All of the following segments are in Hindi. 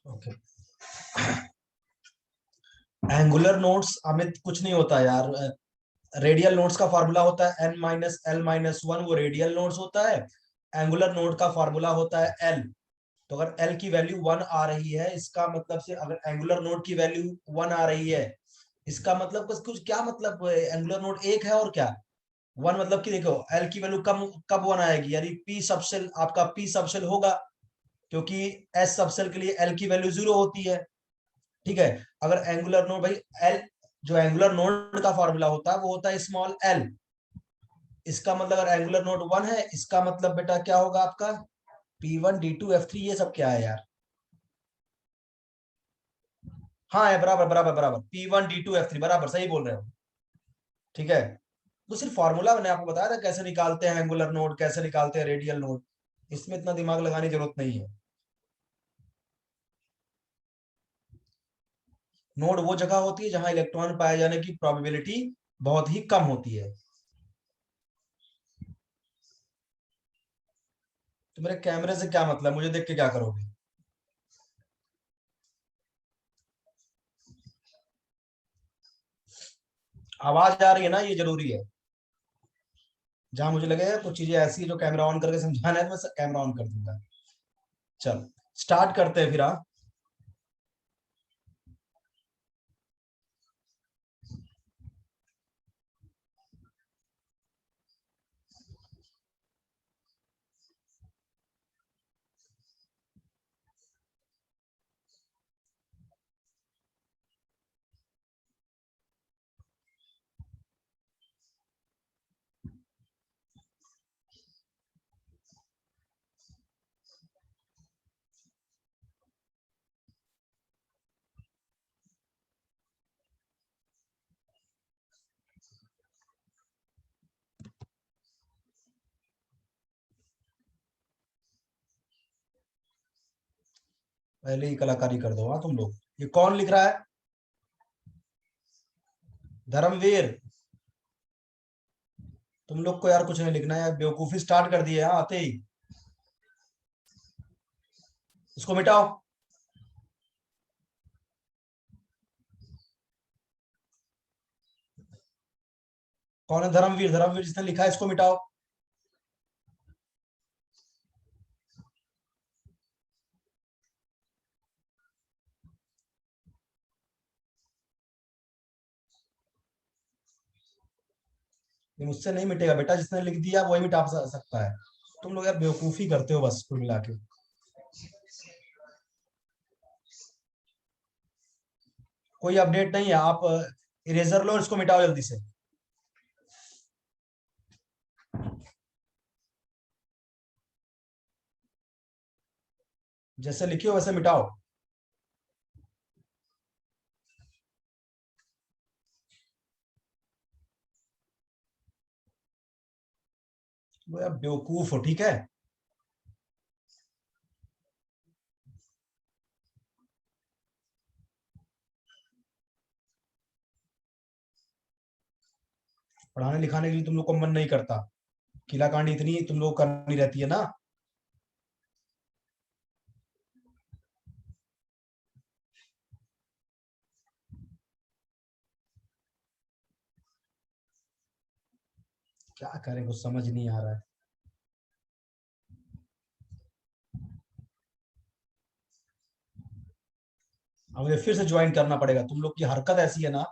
ओके। एंगुलर नोड्स अमित कुछ नहीं होता यार। रेडियल नोड्स का फार्मूला होता है n-l-1, वो रेडियल नोड्स होता है। एंगुलर नोड का फार्मूला होता है l। तो अगर l की वैल्यू 1 आ रही है, इसका मतलब से अगर एंगुलर नोड की वैल्यू 1 आ रही है, इसका मतलब कुछ क्या मतलब एंगुलर नोड एक है और क्या 1, मतलब कि देखो l की वैल्यू कब कब 1 आएगी, यानी p सबसेल आपका p सबसेल होगा, क्योंकि s सबसेल के लिए l की वैल्यू 0 होती है। ठीक है। अगर एंगुलर नोड भाई l, जो एंगुलर नोड का फॉर्मूला होता है वो होता है स्मॉल l। इसका मतलब अगर एंगुलर नोड 1 है, इसका मतलब बेटा क्या होगा आपका p1 d2 f3, ये सब क्या है यार। हाँ है, बराबर बराबर बराबर, p1 d2 f3 बराबर सही बोल रहे हो। ठीक है। तो सिर्फ फॉर्मूला मैंने आपको बताया था कैसे निकालते हैं एंगुलर नोड, कैसे निकालते हैं रेडियल नोड, इसमें इतना दिमाग लगाने की जरूरत नहीं है। नोड वो जगह होती है जहां इलेक्ट्रॉन पाए जाने की प्रोबेबिलिटी बहुत ही कम होती है। तो मेरे कैमरे से क्या मतलब, मुझे देख के क्या करोगे। आवाज आ रही है ना, ये जरूरी है। जहां मुझे लगेगा कुछ चीजें ऐसी है जो कैमरा ऑन करके समझाना है, तो मैं कैमरा ऑन कर दूंगा। चल स्टार्ट करते हैं फिर। हाँ, पहले ही कलाकारी कर दो। हाँ तुम लोग, ये कौन लिख रहा है। धर्मवीर, तुम लोग को यार कुछ नहीं लिखना है यार, बेवकूफी स्टार्ट कर दी है हाँ आते ही। इसको मिटाओ। कौन है धर्मवीर, धर्मवीर जिसने लिखा है इसको मिटाओ। ये मुझसे नहीं मिटेगा बेटा, जिसने लिख दिया वही मिटा सकता है। तुम लोग यार बेवकूफी करते हो बस कुल मिला के। कोई अपडेट नहीं है, आप इरेजर लो, इसको मिटाओ जल्दी से। जैसे लिखियो वैसे मिटाओ। वो यार बेवकूफ हो, ठीक है। पढ़ाने लिखाने के लिए तुम लोग को मन नहीं करता, किलाकांडी इतनी तुम लोग करनी रहती है ना। क्या करें, कुछ समझ नहीं आ रहा है। अब मुझे फिर से ज्वाइन करना पड़ेगा, तुम लोग की हरकत ऐसी है ना।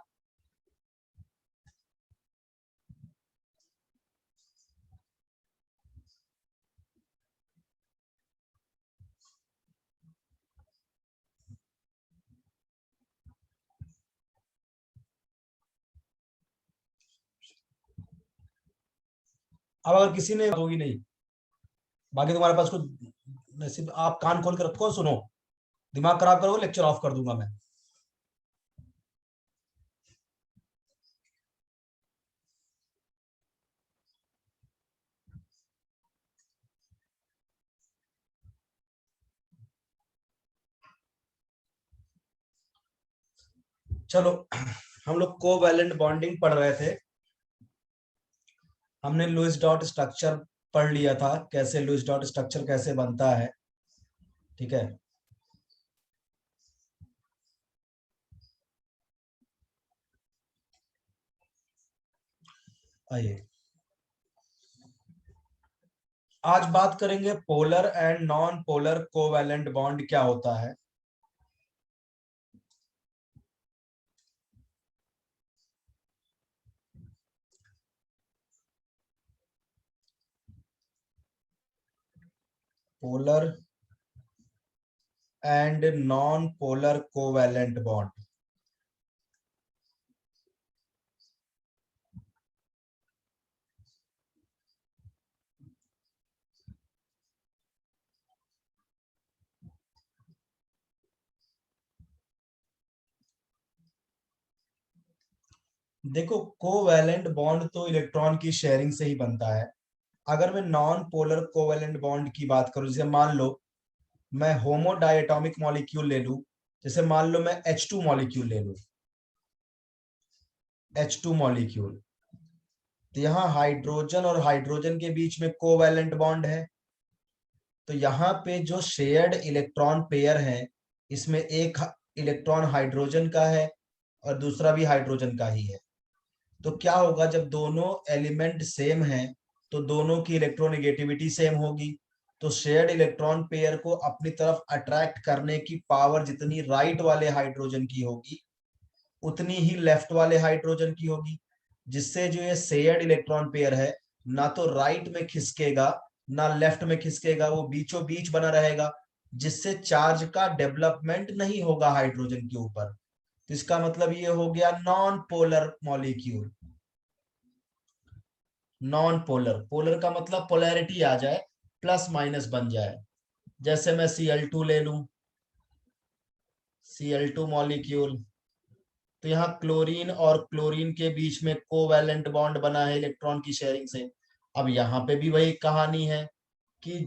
अब अगर किसी ने होगी नहीं, बाकी तुम्हारे पास कुछ नसीब, आप कान खोल कर रखो सुनो। दिमाग खराब करोगे लेक्चर ऑफ कर दूंगा मैं। चलो, हम लोग कोवैलेंट बॉन्डिंग पढ़ रहे थे। हमने लुईस डॉट स्ट्रक्चर पढ़ लिया था, कैसे लुईस डॉट स्ट्रक्चर कैसे बनता है। ठीक है। आइए आज बात करेंगे polar and non polar covalent bond क्या होता है। Polar and non polar covalent bond. देखो, कोवैलेंट बॉन्ड तो इलेक्ट्रॉन की शेयरिंग से ही बनता है। अगर मैं नॉन पोलर कोवैलेंट बॉन्ड की बात करूं, जैसे मान लो मैं होमो डायटोमिक मॉलिक्यूल ले लूं, जैसे मान लो मैं H2 मॉलिक्यूल ले लूं, H2 मॉलिक्यूल, तो यहाँ हाइड्रोजन और हाइड्रोजन के बीच में कोवैलेंट बॉन्ड है। तो यहाँ पे जो शेयर्ड इलेक्ट्रॉन पेयर है, इसमें एक इलेक्ट्रॉन हाइड्रोजन का है और दूसरा भी हाइड्रोजन का ही है। तो क्या होगा, जब दोनों एलिमेंट सेम हैं तो दोनों की इलेक्ट्रोनेगेटिविटी सेम होगी। तो शेयर्ड इलेक्ट्रॉन पेयर को अपनी तरफ अट्रैक्ट करने की पावर जितनी राइट वाले हाइड्रोजन की होगी उतनी ही लेफ्ट वाले हाइड्रोजन की होगी, जिससे जो ये शेयर्ड इलेक्ट्रॉन पेयर है ना तो राइट में खिसकेगा ना लेफ्ट में खिसकेगा, वो बीचों बीच बना रहेगा, जिससे चार्ज का डेवलपमेंट नहीं होगा हाइड्रोजन के ऊपर। तो इसका मतलब ये हो गया non polar molecule. Non polar, polar का मतलब पोलैरिटी आ जाए, प्लस माइनस बन जाए। जैसे मैं Cl2 ले लूं, Cl2 मॉलिक्यूल, तो यहाँ क्लोरीन और क्लोरीन के बीच में कोवैलेंट बॉन्ड बना है इलेक्ट्रॉन की शेयरिंग से। अब यहाँ पे भी वही कहानी है कि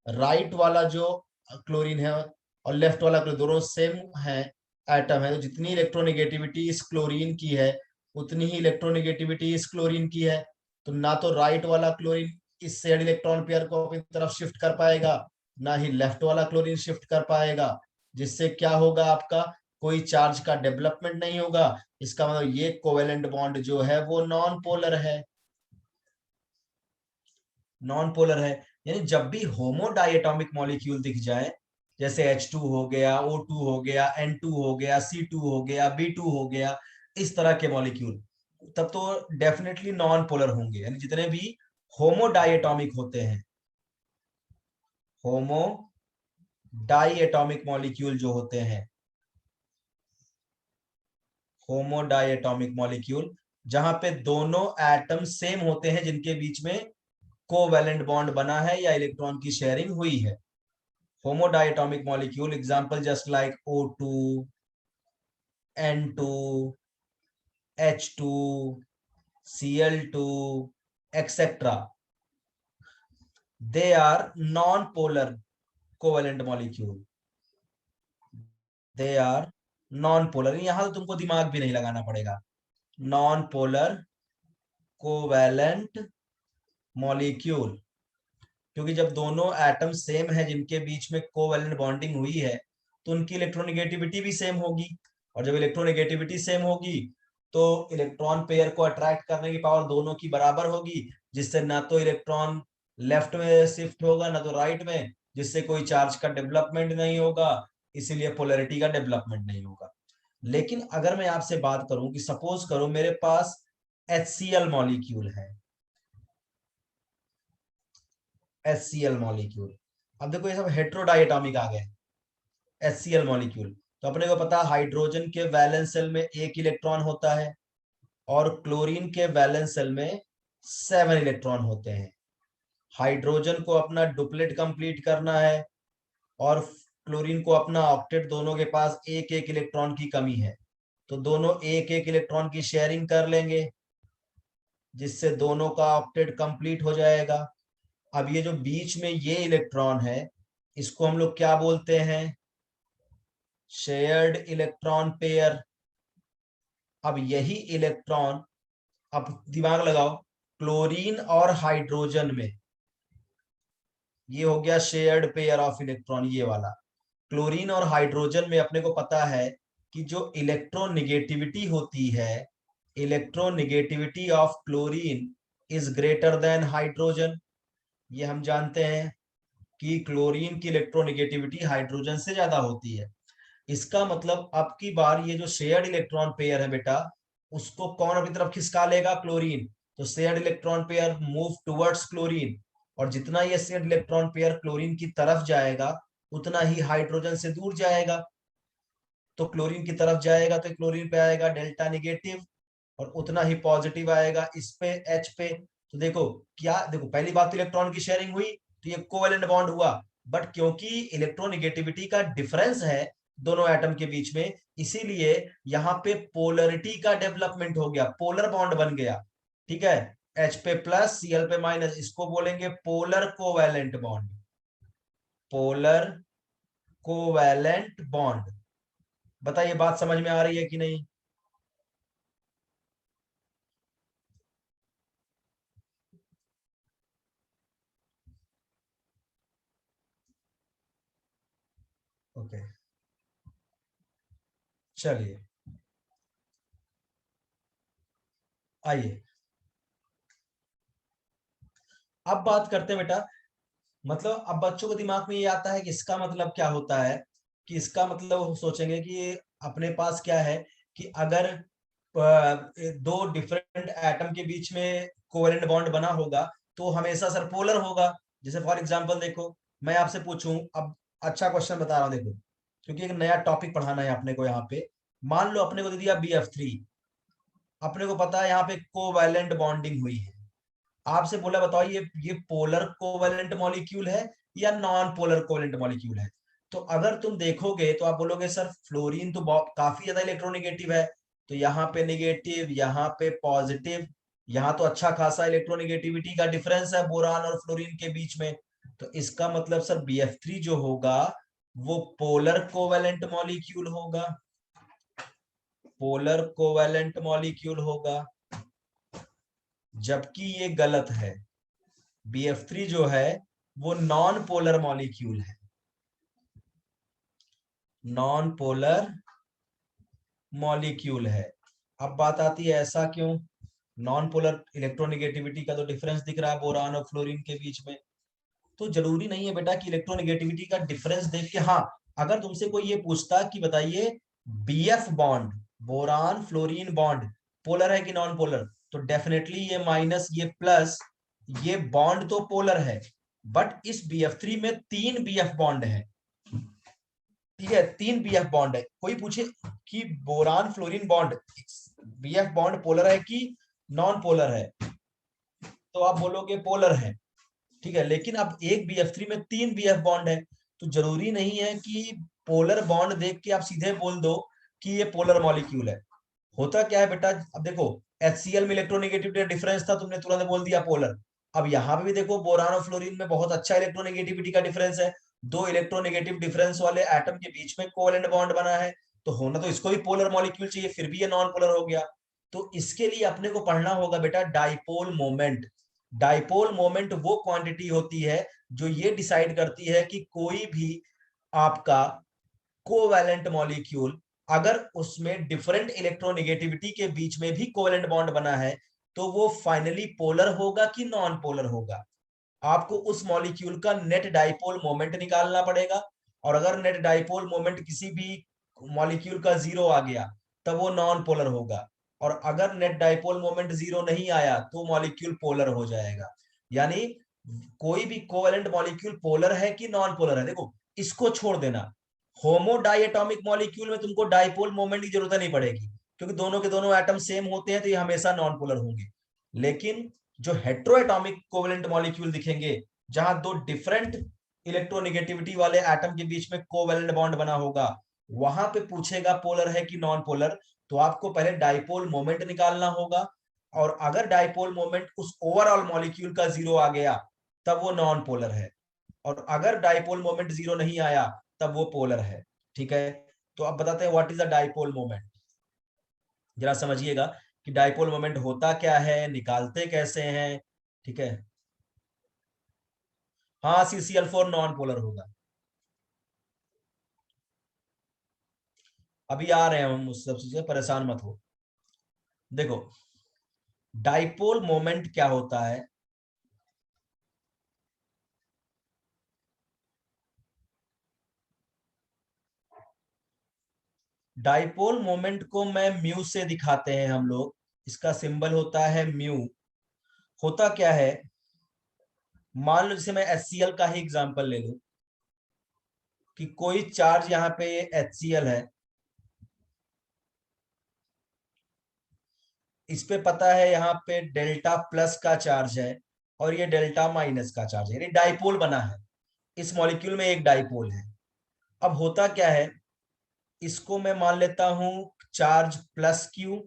राइट वाला जो क्लोरीन है और लेफ्ट वाला क्लोरीन दोनों सेम है, एटम है, तो जितनी इलेक्ट्रोनेगेटिविटी इस क्लोरीन की है उतनी ही इलेक्ट्रोनेगेटिविटी इस क्लोरीन की है। तो ना तो राइट वाला क्लोरीन इस शेयर्ड इलेक्ट्रॉन पेयर को अपनी तरफ शिफ्ट कर पाएगा, ना ही लेफ्ट वाला क्लोरीन शिफ्ट कर पाएगा, जिससे क्या होगा, आपका कोई चार्ज का डेवलपमेंट नहीं होगा। इसका मतलब ये कोवेलेंट बॉन्ड जो है वो नॉन पोलर है। नॉन पोलर है, यानी जब भी होमो डायटोमिक मॉलिक्यूल दिख जाए, जैसे H2 हो गया, O2 हो गया, N2 हो गया, C2 हो गया, B2 हो गया, इस तरह के मॉलिक्यूल, तब तो डेफिनेटली नॉन पोलर होंगे। यानी जितने भी होमो डायटोमिक होते हैं, होमो डायटोमिक मॉलिक्यूल जो होते हैं, होमो डायटोमिक मॉलिक्यूल जहां पे दोनों एटम सेम होते हैं, जिनके बीच में कोवैलेंट बॉन्ड बना है या इलेक्ट्रॉन की शेयरिंग हुई है, homodiatomic molecule example just like O2, N2, H2, Cl2, etc. They are non-polar covalent molecule. They are non-polar। यहां तो तुमको दिमाग भी नहीं लगाना पड़ेगा। non-polar covalent molecule, क्योंकि जब दोनों एटम सेम है जिनके बीच में कोवैलेंट बॉन्डिंग हुई है तो उनकी इलेक्ट्रोनेगेटिविटी भी सेम होगी, और जब इलेक्ट्रोनेगेटिविटी सेम होगी तो इलेक्ट्रॉन पेयर को अट्रैक्ट करने की पावर दोनों की बराबर होगी, जिससे ना तो इलेक्ट्रॉन लेफ्ट में शिफ्ट होगा ना तो राइट में, जिससे कोई चार्ज का डेवलपमेंट नहीं होगा, इसीलिए पोलैरिटी का डेवलपमेंट नहीं होगा। लेकिन अगर मैं आपसे बात करूं कि सपोज करो मेरे पास HCl मॉलिक्यूल है, HCl मॉलिक्यूल, अब देखो ये सब हेट्रोडाइएटॉमिक आ गए, HCl मॉलिक्यूल, तो अपने को पता हाइड्रोजन के वैलेंस सेल में एक इलेक्ट्रॉन होता है और क्लोरीन के वैलेंस सेल में 7 इलेक्ट्रॉन होते हैं। हाइड्रोजन को अपना डुप्लेट कंप्लीट करना है और क्लोरीन को अपना ऑक्टेट, दोनों के पास एक एक इलेक्ट्रॉन की कमी है, तो दोनों एक एक इलेक्ट्रॉन की शेयरिंग कर लेंगे, जिससे दोनों का ऑक्टेट कंप्लीट हो जाएगा। अब ये जो बीच में ये इलेक्ट्रॉन है, इसको हम लोग क्या बोलते हैं, शेयर्ड इलेक्ट्रॉन पेयर। अब यही इलेक्ट्रॉन, अब दिमाग लगाओ, क्लोरीन और हाइड्रोजन में ये हो गया शेयर्ड पेयर ऑफ इलेक्ट्रॉन, ये वाला क्लोरीन और हाइड्रोजन में अपने को पता है कि जो इलेक्ट्रोनेगेटिविटी होती है electronegativity of chlorine is greater than hydrogen. ये हम जानते हैं कि क्लोरीन की इलेक्ट्रोनिगेटिविटी हाइड्रोजन से ज्यादा होती है। इसका मतलब अब की बार ये जो शेयर्ड इलेक्ट्रॉन पेयर है बेटा, उसको कौन अपनी तरफ खिसका लेगा? क्लोरीन। तो shared electron pair move towards chlorine, और जितना ये शेयर्ड इलेक्ट्रॉन पेयर क्लोरीन की तरफ जाएगा उतना ही हाइड्रोजन से दूर जाएगा। तो क्लोरीन की तरफ जाएगा तो क्लोरीन पे आएगा डेल्टा निगेटिव, और उतना ही पॉजिटिव आएगा इस पे एच पे। तो देखो क्या, देखो पहली बात तो इलेक्ट्रॉन की शेयरिंग हुई तो ये कोवेलेंट बॉन्ड हुआ, बट क्योंकि इलेक्ट्रोनिगेटिविटी का डिफरेंस है दोनों एटम के बीच में, इसीलिए यहाँ पे पोलरिटी का डेवलपमेंट हो गया, पोलर बॉन्ड बन गया। ठीक है, एच पे प्लस सीएल पे माइनस, इसको बोलेंगे polar covalent bond. Polar covalent bond. बताइए बात समझ में आ रही है कि नहीं? ओके, चलिए आइए अब बात करते हैं बेटा। मतलब अब बच्चों के दिमाग में ये आता है कि इसका मतलब क्या होता है, कि इसका मतलब वो सोचेंगे कि अपने पास क्या है, कि अगर दो डिफरेंट एटम के बीच में कोवेलेंट बॉन्ड बना होगा तो हमेशा सर पोलर होगा। जैसे फॉर एग्जांपल देखो, मैं आपसे पूछूं अब, अच्छा क्वेश्चन बता रहा हूं देखो, क्योंकि एक नया टॉपिक पढ़ाना है अपने को यहाँ पे। मान लो अपने को दे दिया BF3, अपने को पता है यहाँ पे कोवैलेंट बॉन्डिंग हुई है। आपसे बोला बताओ ये पोलर कोवेलेंट मॉलिक्यूल है या नॉन पोलर कोवेलेंट मॉलिक्यूल है? तो अगर तुम देखोगे तो आप बोलोगे सर फ्लोरीन तो काफी ज्यादा इलेक्ट्रोनिगेटिव है, तो यहाँ पे निगेटिव, यहाँ पे पॉजिटिव, यहाँ तो अच्छा खासा इलेक्ट्रोनिगेटिविटी का डिफरेंस है बोरान और फ्लोरीन के बीच में। तो इसका मतलब सर BF3 जो होगा वो पोलर कोवेलेंट मॉलिक्यूल होगा, पोलर कोवेलेंट मॉलिक्यूल होगा। जबकि ये गलत है, BF3 जो है वो नॉन पोलर मॉलिक्यूल है, नॉन पोलर मॉलिक्यूल है। अब बात आती है ऐसा क्यों? नॉन पोलर इलेक्ट्रोनिगेटिविटी का तो डिफरेंस दिख रहा है बोरान और फ्लोरीन के बीच में। तो जरूरी नहीं है बेटा कि इलेक्ट्रोनिगेटिविटी का डिफरेंस देख के, हाँ अगर तुमसे कोई ये पूछता कि बताइए BF bond, boron fluorine bond polar है कि नॉन पोलर, तो डेफिनेटली ये माइनस ये प्लस, ये बॉन्ड तो पोलर है, बट इस BF3 में 3 BF बॉन्ड है। ठीक है, 3 BF बॉन्ड है। कोई पूछे कि boron fluorine bond BF bond polar है कि नॉन पोलर है, तो आप बोलोगे पोलर है। ठीक है, लेकिन अब एक BF3 में 3 BF बॉन्ड है, तो जरूरी नहीं है कि पोलर बॉन्ड देख के आप सीधे बोल दो कि ये पोलर मॉलिक्यूल है। होता क्या है बेटा, अब देखो HCl में इलेक्ट्रोनेगेटिविटी डिफरेंस था, तुमने तुरंत बोल दिया पोलर। अब यहाँ पे भी देखो बोरान और फ्लोरीन में बहुत अच्छा इलेक्ट्रोनेगेटिविटी का डिफरेंस है, दो इलेक्ट्रोनेगेटिव डिफरेंस वाले एटम के बीच में कोवेलेंट बॉन्ड बना है, तो होना तो इसको भी पोलर मॉलिक्यूल चाहिए, फिर भी ये नॉन पोलर हो गया। तो इसके लिए अपने को पढ़ना होगा बेटा डाइपोल मोमेंट। डाइपोल मोमेंट वो क्वांटिटी होती है जो ये डिसाइड करती है कि कोई भी आपका कोवैलेंट मॉलिक्यूल, अगर उसमें डिफरेंट इलेक्ट्रोनेगेटिविटी के बीच में भी कोवैलेंट बॉन्ड बना है, तो वो फाइनली पोलर होगा कि नॉन पोलर होगा। आपको उस मॉलिक्यूल का नेट डाइपोल मोमेंट निकालना पड़ेगा, और अगर नेट डाइपोल मोमेंट किसी भी मॉलिक्यूल का 0 आ गया तब वो नॉन पोलर होगा, और अगर नेट डाइपोल मोमेंट 0 नहीं आया तो मॉलिक्यूल पोलर हो जाएगा। यानी कोई भी कोवेलेंट मॉलिक्यूल पोलर है कि नॉन पोलर है, देखो इसको छोड़ देना। होमो डाइएटॉमिक मॉलिक्यूल में तुमको डाइपोल मोमेंट की जरूरत नहीं पड़ेगी, क्योंकि दोनों के दोनों एटम सेम होते हैं तो ये हमेशा नॉन पोलर होंगे। लेकिन जो हेट्रोएटॉमिक कोवेलेंट मॉलिक्यूल दिखेंगे, जहां दो डिफरेंट इलेक्ट्रोनेगेटिविटी वाले एटम के बीच में कोवेलेंट बॉन्ड बना होगा, वहां पे पूछेगा पोलर है कि नॉन पोलर, तो आपको पहले डाइपोल मोमेंट निकालना होगा। और अगर डाइपोल मोमेंट उस ओवरऑल मॉलिक्यूल का 0 आ गया तब वो नॉन पोलर है, और अगर डाइपोल मोमेंट 0 नहीं आया तब वो पोलर है। ठीक है, तो अब बताते हैं what is the dipole moment. जरा समझिएगा कि डाइपोल मोमेंट होता क्या है, निकालते कैसे हैं। ठीक है, हाँ CCl4 नॉन पोलर होगा। अभी आ रहे हैं हम उस सब चीजें, परेशान मत हो। देखो डाइपोल मोमेंट क्या होता है, डाइपोल मोमेंट को मैं म्यू से दिखाते हैं हम लोग। इसका सिंबल होता है म्यू। होता क्या है, मान लो जैसे मैं HCl का ही एग्जांपल ले लूं कि कोई चार्ज यहाँ पे HCl है, इस पे पता है यहाँ पे डेल्टा प्लस का चार्ज है और ये डेल्टा माइनस का चार्ज है, यानी डाइपोल बना है। इस मॉलिक्यूल में एक डाइपोल है। अब होता क्या है, इसको मैं मान लेता हूं चार्ज प्लस क्यू,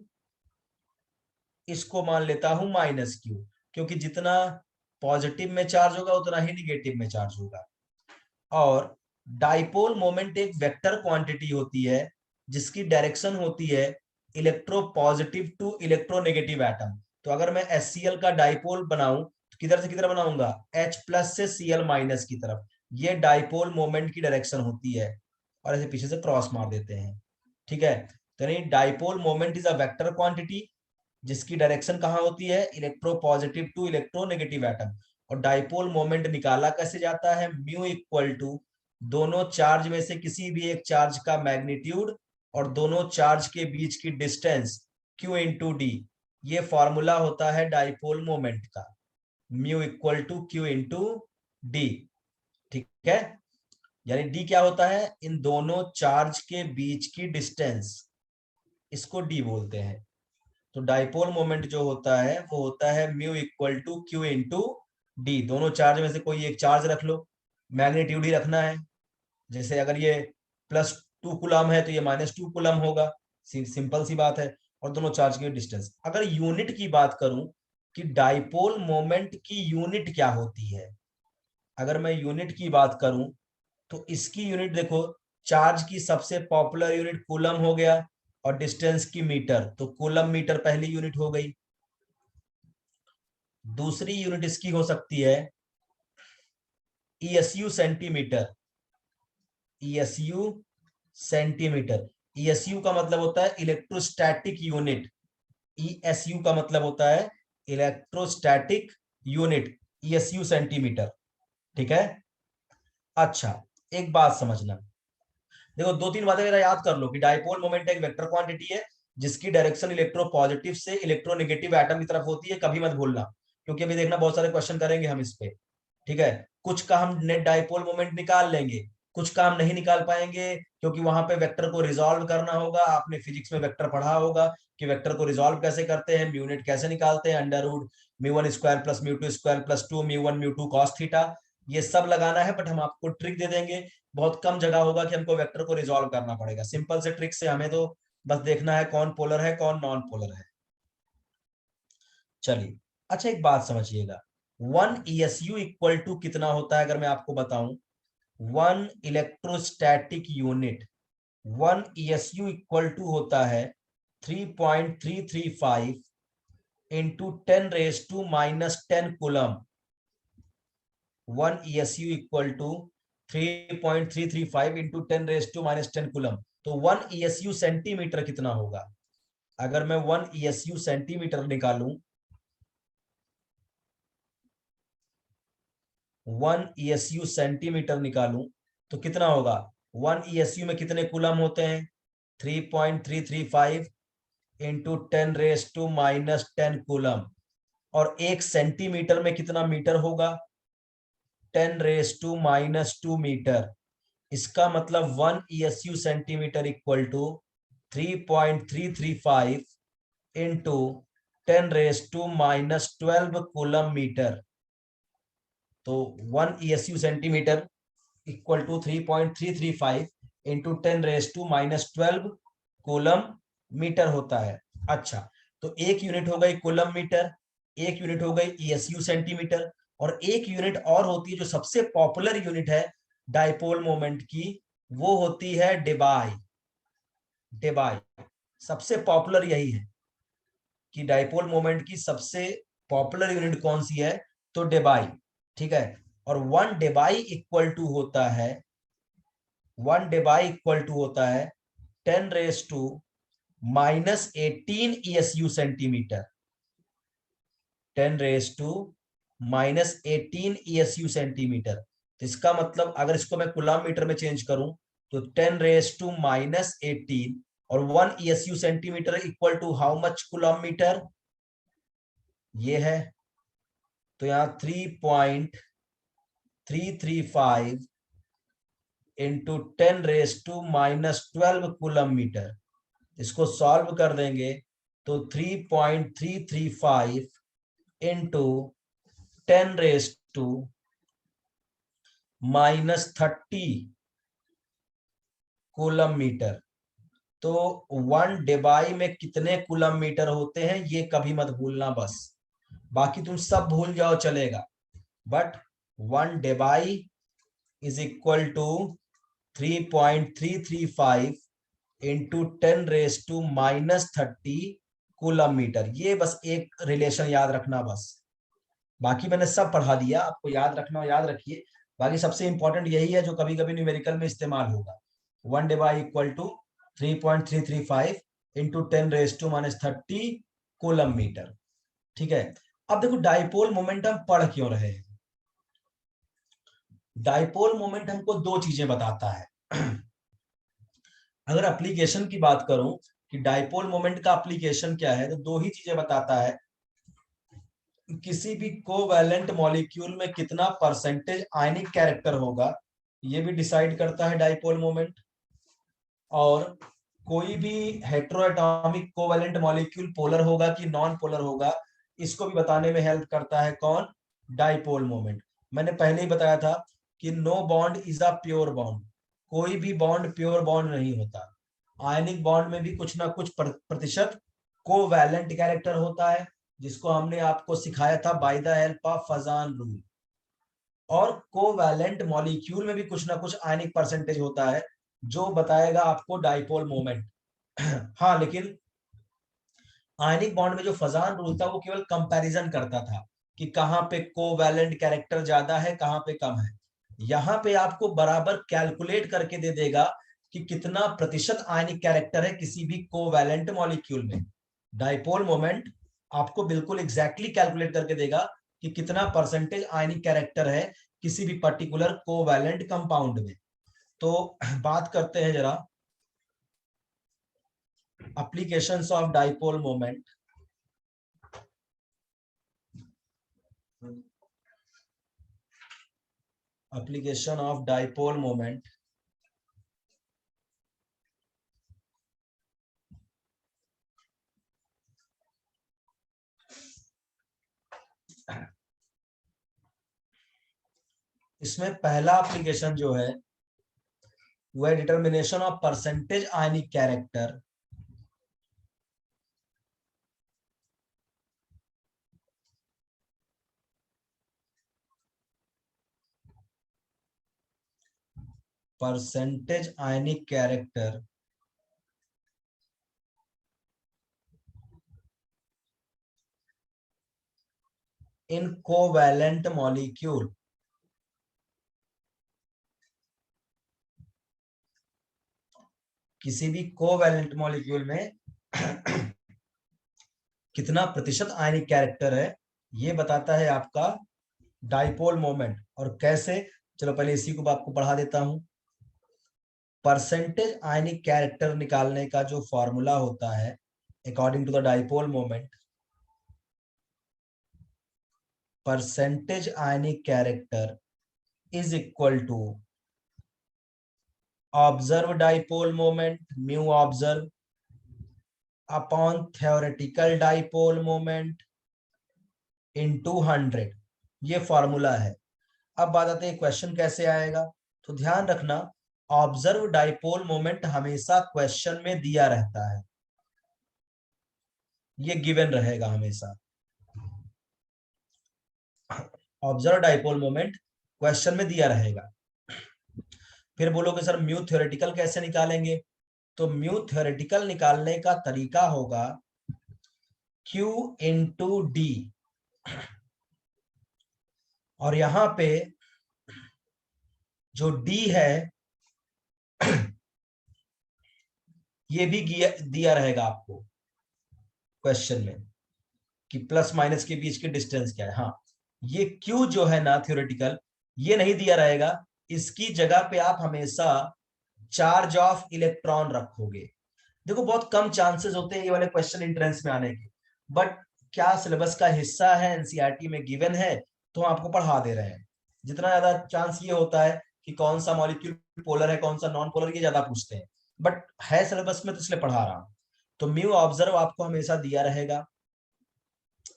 इसको मान लेता हूं माइनस क्यू, क्योंकि जितना पॉजिटिव में चार्ज होगा उतना ही निगेटिव में चार्ज होगा। और डाइपोल मोमेंट एक वेक्टर क्वांटिटी होती है जिसकी डायरेक्शन होती है electro positive to electro negative atom. तो अगर मैं HCl का डाइपोल बनाऊं तो किधर से किधर बनाऊंगा, H प्लस से Cl माइनस की तरफ। ये डाइपोल मोमेंट की डायरेक्शन होती है। और ऐसे पीछे से क्रॉस मार देते हैं, ठीक है। तो यानी dipole moment is a vector quantity जिसकी डायरेक्शन कहाँ होती है, electro positive to electro negative atom. और डाइपोल मोमेंट निकाला कैसे जाता है, म्यू इक्वल टू दोनों चार्ज में से किसी भी एक चार्ज का मैग्नीट्यूड और दोनों चार्ज के बीच की डिस्टेंस Q इंटू डी। ये फॉर्मूला होता है डाइपोल मोमेंट का, mu equal to Q into D, ठीक है। यानी डी क्या होता है, इन दोनों चार्ज के बीच की डिस्टेंस, इसको डी बोलते हैं। तो डाइपोल मोमेंट जो होता है वो होता है mu equal to Q into D. दोनों चार्ज में से कोई एक चार्ज रख लो, मैग्नीट्यूड ही रखना है। जैसे अगर ये +2 कूलम है तो ये -2 कूलम होगा, सिंपल सी बात है। और दोनों चार्ज की डिस्टेंस। अगर यूनिट की बात करूं कि डाइपोल मोमेंट की यूनिट क्या होती है, अगर मैं यूनिट की बात करूं तो इसकी यूनिट देखो, चार्ज की सबसे पॉपुलर यूनिट कूलम हो गया और डिस्टेंस की मीटर, तो कूलम मीटर पहली यूनिट हो गई। दूसरी यूनिट इसकी हो सकती है ESU centimetre, ESU centimetre. ESU का मतलब होता है इलेक्ट्रोस्टैटिक यूनिट, ESU का मतलब होता है इलेक्ट्रोस्टैटिक यूनिट, ESU सेंटीमीटर, ठीक है। अच्छा, एक बात समझना, देखो दो तीन बातें मेरा याद कर लो कि डाइपोल मोमेंट एक वेक्टर क्वांटिटी है जिसकी डायरेक्शन इलेक्ट्रो पॉजिटिव से इलेक्ट्रो नेगेटिव एटम की तरफ होती है, कभी मत भूलना, क्योंकि अभी देखना बहुत सारे क्वेश्चन करेंगे हम इस पे, ठीक है। कुछ का हम नेट डाइपोल मोमेंट निकाल लेंगे, कुछ का हम नहीं निकाल पाएंगे, क्योंकि वहां पे वेक्टर को रिजॉल्व करना होगा। आपने फिजिक्स में वेक्टर पढ़ा होगा कि वेक्टर को रिजॉल्व कैसे करते हैं, म्यूनिट कैसे निकालते हैं, √μ1² + μ2² + 2μ1 μ2 cos थीटा, ये सब लगाना है। बट हम आपको ट्रिक दे देंगे, बहुत कम जगह होगा कि हमको वेक्टर को रिजॉल्व करना पड़ेगा। सिंपल से ट्रिक से हमें तो बस देखना है कौन पोलर है कौन नॉन पोलर है। चलिए, अच्छा एक बात समझिएगा, 1 ESU इक्वल टू कितना होता है, अगर मैं आपको बताऊं, 1 electrostatic unit, 1 ESU equal to होता है 3.335 into 10⁻⁻10 coulomb. 1 ESU equal to 3.335 into 10⁻⁻10 coulomb. तो 1 ESU सेंटीमीटर कितना होगा, अगर मैं 1 ESU सेंटीमीटर निकालूं, 1 ESU सेंटीमीटर निकालूं तो कितना होगा, 1 ESU में कितने कूलम होते हैं, 3.335 इंटू 10⁻⁻10 कूलम। और 1 सेंटीमीटर में कितना मीटर होगा, 10⁻⁻2 मीटर। इसका मतलब 1 ESU centimetre equal to 3.335 into 10⁻⁻12 coulomb metre. तो 1 ESU centimetre equal to 3.335 into 10⁻⁻12 coulomb metre होता है। अच्छा, तो एक यूनिट हो गई कूलम मीटर, एक यूनिट हो गई ESU सेंटीमीटर, और एक यूनिट और होती है जो सबसे पॉपुलर यूनिट है डाइपोल मोमेंट की, वो होती है डेबाई। डेबाई सबसे पॉपुलर यही है कि डाइपोल मोमेंट की सबसे पॉपुलर यूनिट कौन सी है, तो डेबाई, ठीक है। और 1 डेबाई इक्वल टू होता है 1 डेबाई इक्वल टू होता है 10⁻⁻⁻⁻⁻⁻⁻⁻⁻⁻⁻⁻⁻⁻⁻⁻⁻⁻⁻⁻⁻⁻⁻⁻⁻⁻⁻⁻⁻⁻⁻⁻⁻⁻⁻⁻⁻⁻⁻⁻⁻⁻⁻⁻⁻⁻⁻⁻⁻⁻⁻⁻⁻⁻⁻⁻⁻⁻⁻⁻⁻⁻⁻⁻⁻⁻⁻⁻ -18 ESU सेंटीमीटर, 10⁻⁻18 ESU सेंटीमीटर। तो इसका मतलब अगर इसको मैं कूलम मीटर में चेंज करूं तो 10⁻⁻18 और 1 ESU centimetre equal to how much coulomb metre, ये है। तो यहां 3.335 इंटू 10⁻⁻12 कूलम मीटर। इसको सॉल्व कर देंगे तो 3.335 इंटू 10⁻⁻30 कूलम मीटर। तो 1 डेबाई में कितने कूलम मीटर होते हैं ये कभी मत भूलना बस, बाकी तुम सब भूल जाओ चलेगा, but 1 debye is equal to 3.335 into 10⁻⁻30 coulomb metre. ये बस एक रिलेशन याद रखना बस, बाकी मैंने सब पढ़ा दिया, आपको याद रखना याद रखिए। बाकी सबसे इंपॉर्टेंट यही है जो कभी कभी न्यूमेरिकल में इस्तेमाल होगा। 1 divide equal to 3.335 into 10⁻⁻30 coulomb metre. ठीक है, अब देखो डाइपोल मोमेंट हम पढ़ क्यों रहे हैं। डाइपोल मोमेंट हमको दो चीजें बताता है। अगर एप्लीकेशन की बात करूं कि डाइपोल मोमेंट का एप्लीकेशन क्या है, तो दो ही चीजें बताता है। किसी भी कोवैलेंट मॉलिक्यूल में कितना परसेंटेज आयनिक कैरेक्टर होगा ये भी डिसाइड करता है डाइपोल मोमेंट, और कोई भी हेटेरोएटॉमिक कोवैलेंट मॉलिक्यूल पोलर होगा कि नॉन पोलर होगा इसको भी बताने में हेल्प करता है कौन, डाइपोल मोमेंट। मैंने पहले ही बताया था कि no bond is a pure bond, कोई भी बॉन्ड प्योर बॉन्ड नहीं होता। आयनिक बॉन्ड में भी कुछ ना कुछ प्रतिशत कोवैलेंट कैरेक्टर होता है, जिसको हमने आपको सिखाया था by the help of Fajans rule. और कोवैलेंट मॉलिक्यूल में भी कुछ ना कुछ आयनिक परसेंटेज होता है जो बताएगा आपको डाइपोल मोमेंट। हाँ, लेकिन आयनिक बॉन्ड में जो फजान रूल था वो केवल कंपैरिजन करता था कि कहां पे कोवैलेंट कैरेक्टर ज्यादा है कहां पे कम है। यहां पे आपको बराबर कैलकुलेट करके दे देगा कि कितना प्रतिशत आयनिक कैरेक्टर है किसी भी कोवैलेंट मॉलिक्यूल में। डाइपोल मोमेंट आपको बिल्कुल एग्जैक्टली कैलकुलेट करके देगा कि कितना परसेंटेज आयनिक कैरेक्टर है किसी भी पर्टिकुलर कोवैलेंट कंपाउंड में। तो बात करते हैं जरा applications of dipole moment। application of dipole moment। इसमें पहला एप्लीकेशन जो है वो है determination of percentage ionic character percentage ionic character in covalent molecule. किसी भी कोवैलेंट मॉलिक्यूल में कितना प्रतिशत आयनिक कैरेक्टर है ये बताता है आपका डाइपोल मोमेंट। और कैसे, चलो पहले इसी को आपको पढ़ा देता हूं। परसेंटेज आयनिक कैरेक्टर निकालने का जो फॉर्मूला होता है according to the dipole moment, percentage ionic character is equal to observe dipole moment mu observe upon theoretical dipole moment into 100। ये फॉर्मूला है। अब बात आती है क्वेश्चन कैसे आएगा, तो ध्यान रखना ऑब्जर्व डाइपोल मोमेंट हमेशा क्वेश्चन में दिया रहता है, ये गिवन रहेगा हमेशा। ऑब्जर्व डाइपोल मोमेंट क्वेश्चन में दिया रहेगा। फिर बोलोगे सर म्यू थ्योरेटिकल कैसे निकालेंगे, तो म्यू थ्योरेटिकल निकालने का तरीका होगा Q इंटू डी, और यहां पे जो D है ये भी दिया रहेगा आपको क्वेश्चन में कि प्लस माइनस के बीच की डिस्टेंस क्या है। हाँ, ये क्यू जो है ना थ्योरेटिकल, ये नहीं दिया रहेगा। इसकी जगह पे आप हमेशा चार्ज ऑफ इलेक्ट्रॉन रखोगे। देखो बहुत कम चांसेस होते हैं ये वाले क्वेश्चन एंट्रेंस में आने के, बट क्या सिलेबस का हिस्सा है, एनसीईआरटी में गिवन है, तो हम आपको पढ़ा दे रहे हैं। जितना ज्यादा चांस ये होता है कि कौन सा मॉलिक्यूल पोलर है कौन सा नॉन पोलर, ये ज्यादा पूछते हैं, बट है सिलेबस में तो इसलिए पढ़ा रहा हूं। तो म्यू ऑब्जर्व आपको हमेशा दिया रहेगा,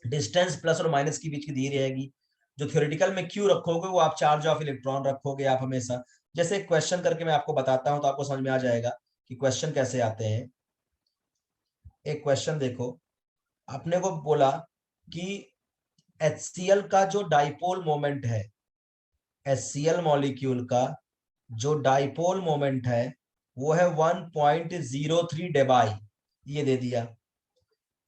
डिस्टेंस प्लस और माइनस के बीच की दी रहेगी। जो थ्योरेटिकल में क्यू रखोगे वो आप चार्ज ऑफ इलेक्ट्रॉन रखोगे आप हमेशा। जैसे क्वेश्चन करके मैं आपको बताता हूं तो आपको समझ में आ जाएगा कि क्वेश्चन कैसे आते हैं। एक क्वेश्चन देखो, आपने को बोला कि HCl का जो डाइपोल मोमेंट है, HCl मॉलिक्यूल का जो डाइपोल मोमेंट है वो है 1.03 डेबाई, ये दे दिया।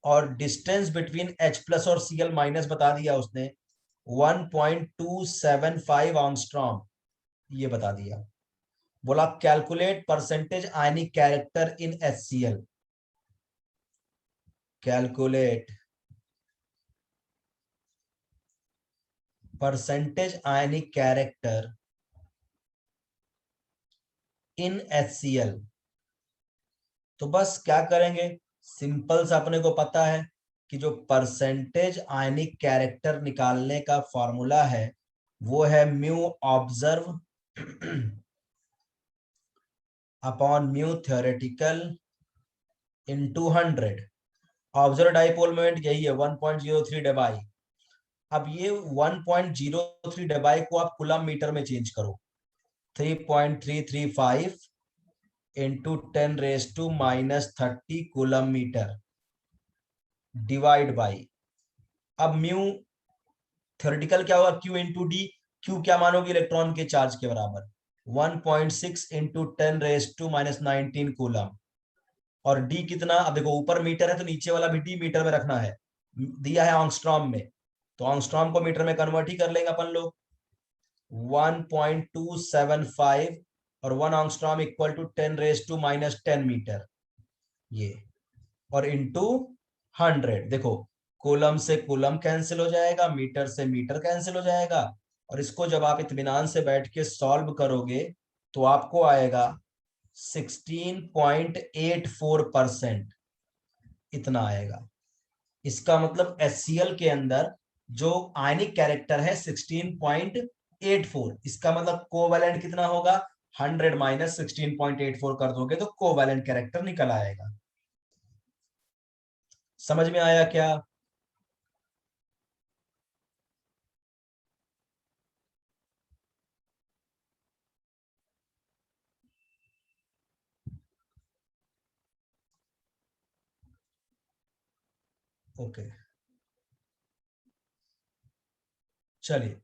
और डिस्टेंस बिटवीन H प्लस और Cl माइनस बता दिया उसने 1.275 एंगस्ट्रॉम, ये बता दिया। बोला calculate percentage ionic character in HCl, calculate percentage ionic character in HCl। तो बस क्या करेंगे, सिंपल सा अपने को पता है कि जो परसेंटेज आयनिक कैरेक्टर निकालने का फॉर्मूला है वो है mu observe upon mu theoretical into 100। Observe dipole moment यही है 1.03 डेबाई। अब ये 1.03 डेबाई को आप कूलम मीटर में चेंज करो, 3.335 into 10⁻⁻30 coulomb metre divide by, अब म्यू थ्योरेटिकल क्या होगा क्यू इंटू डी। क्यू क्या मानोगे, इलेक्ट्रॉन के चार्ज के बराबर 1.6 इंटू 10⁻⁻19 कूलम। और डी कितना, अब देखो ऊपर मीटर है तो नीचे वाला भी डी मीटर में रखना है, दिया है एंगस्ट्रॉम में, तो एंगस्ट्रॉम को मीटर में कन्वर्ट ही कर लेंगे अपन लोग। 1.275 और 1 एंगस्ट्रॉम इक्वल टू 10⁻⁻10 मीटर, ये और इंटू 100। देखो कूलम से कूलम कैंसिल हो जाएगा, मीटर से मीटर कैंसिल हो जाएगा, और इसको जब आप इत्मीनान से बैठ के सॉल्व करोगे तो आपको आएगा 16.84%, इतना आएगा। इसका मतलब HCl के अंदर जो आयनिक कैरेक्टर है 16.84, इसका मतलब कोवैलेंट कितना होगा, 100 माइनस 16.84 कर दोगे तो कोवैलेंट कैरेक्टर निकल आएगा। समझ में आया क्या? ओके, चलिए।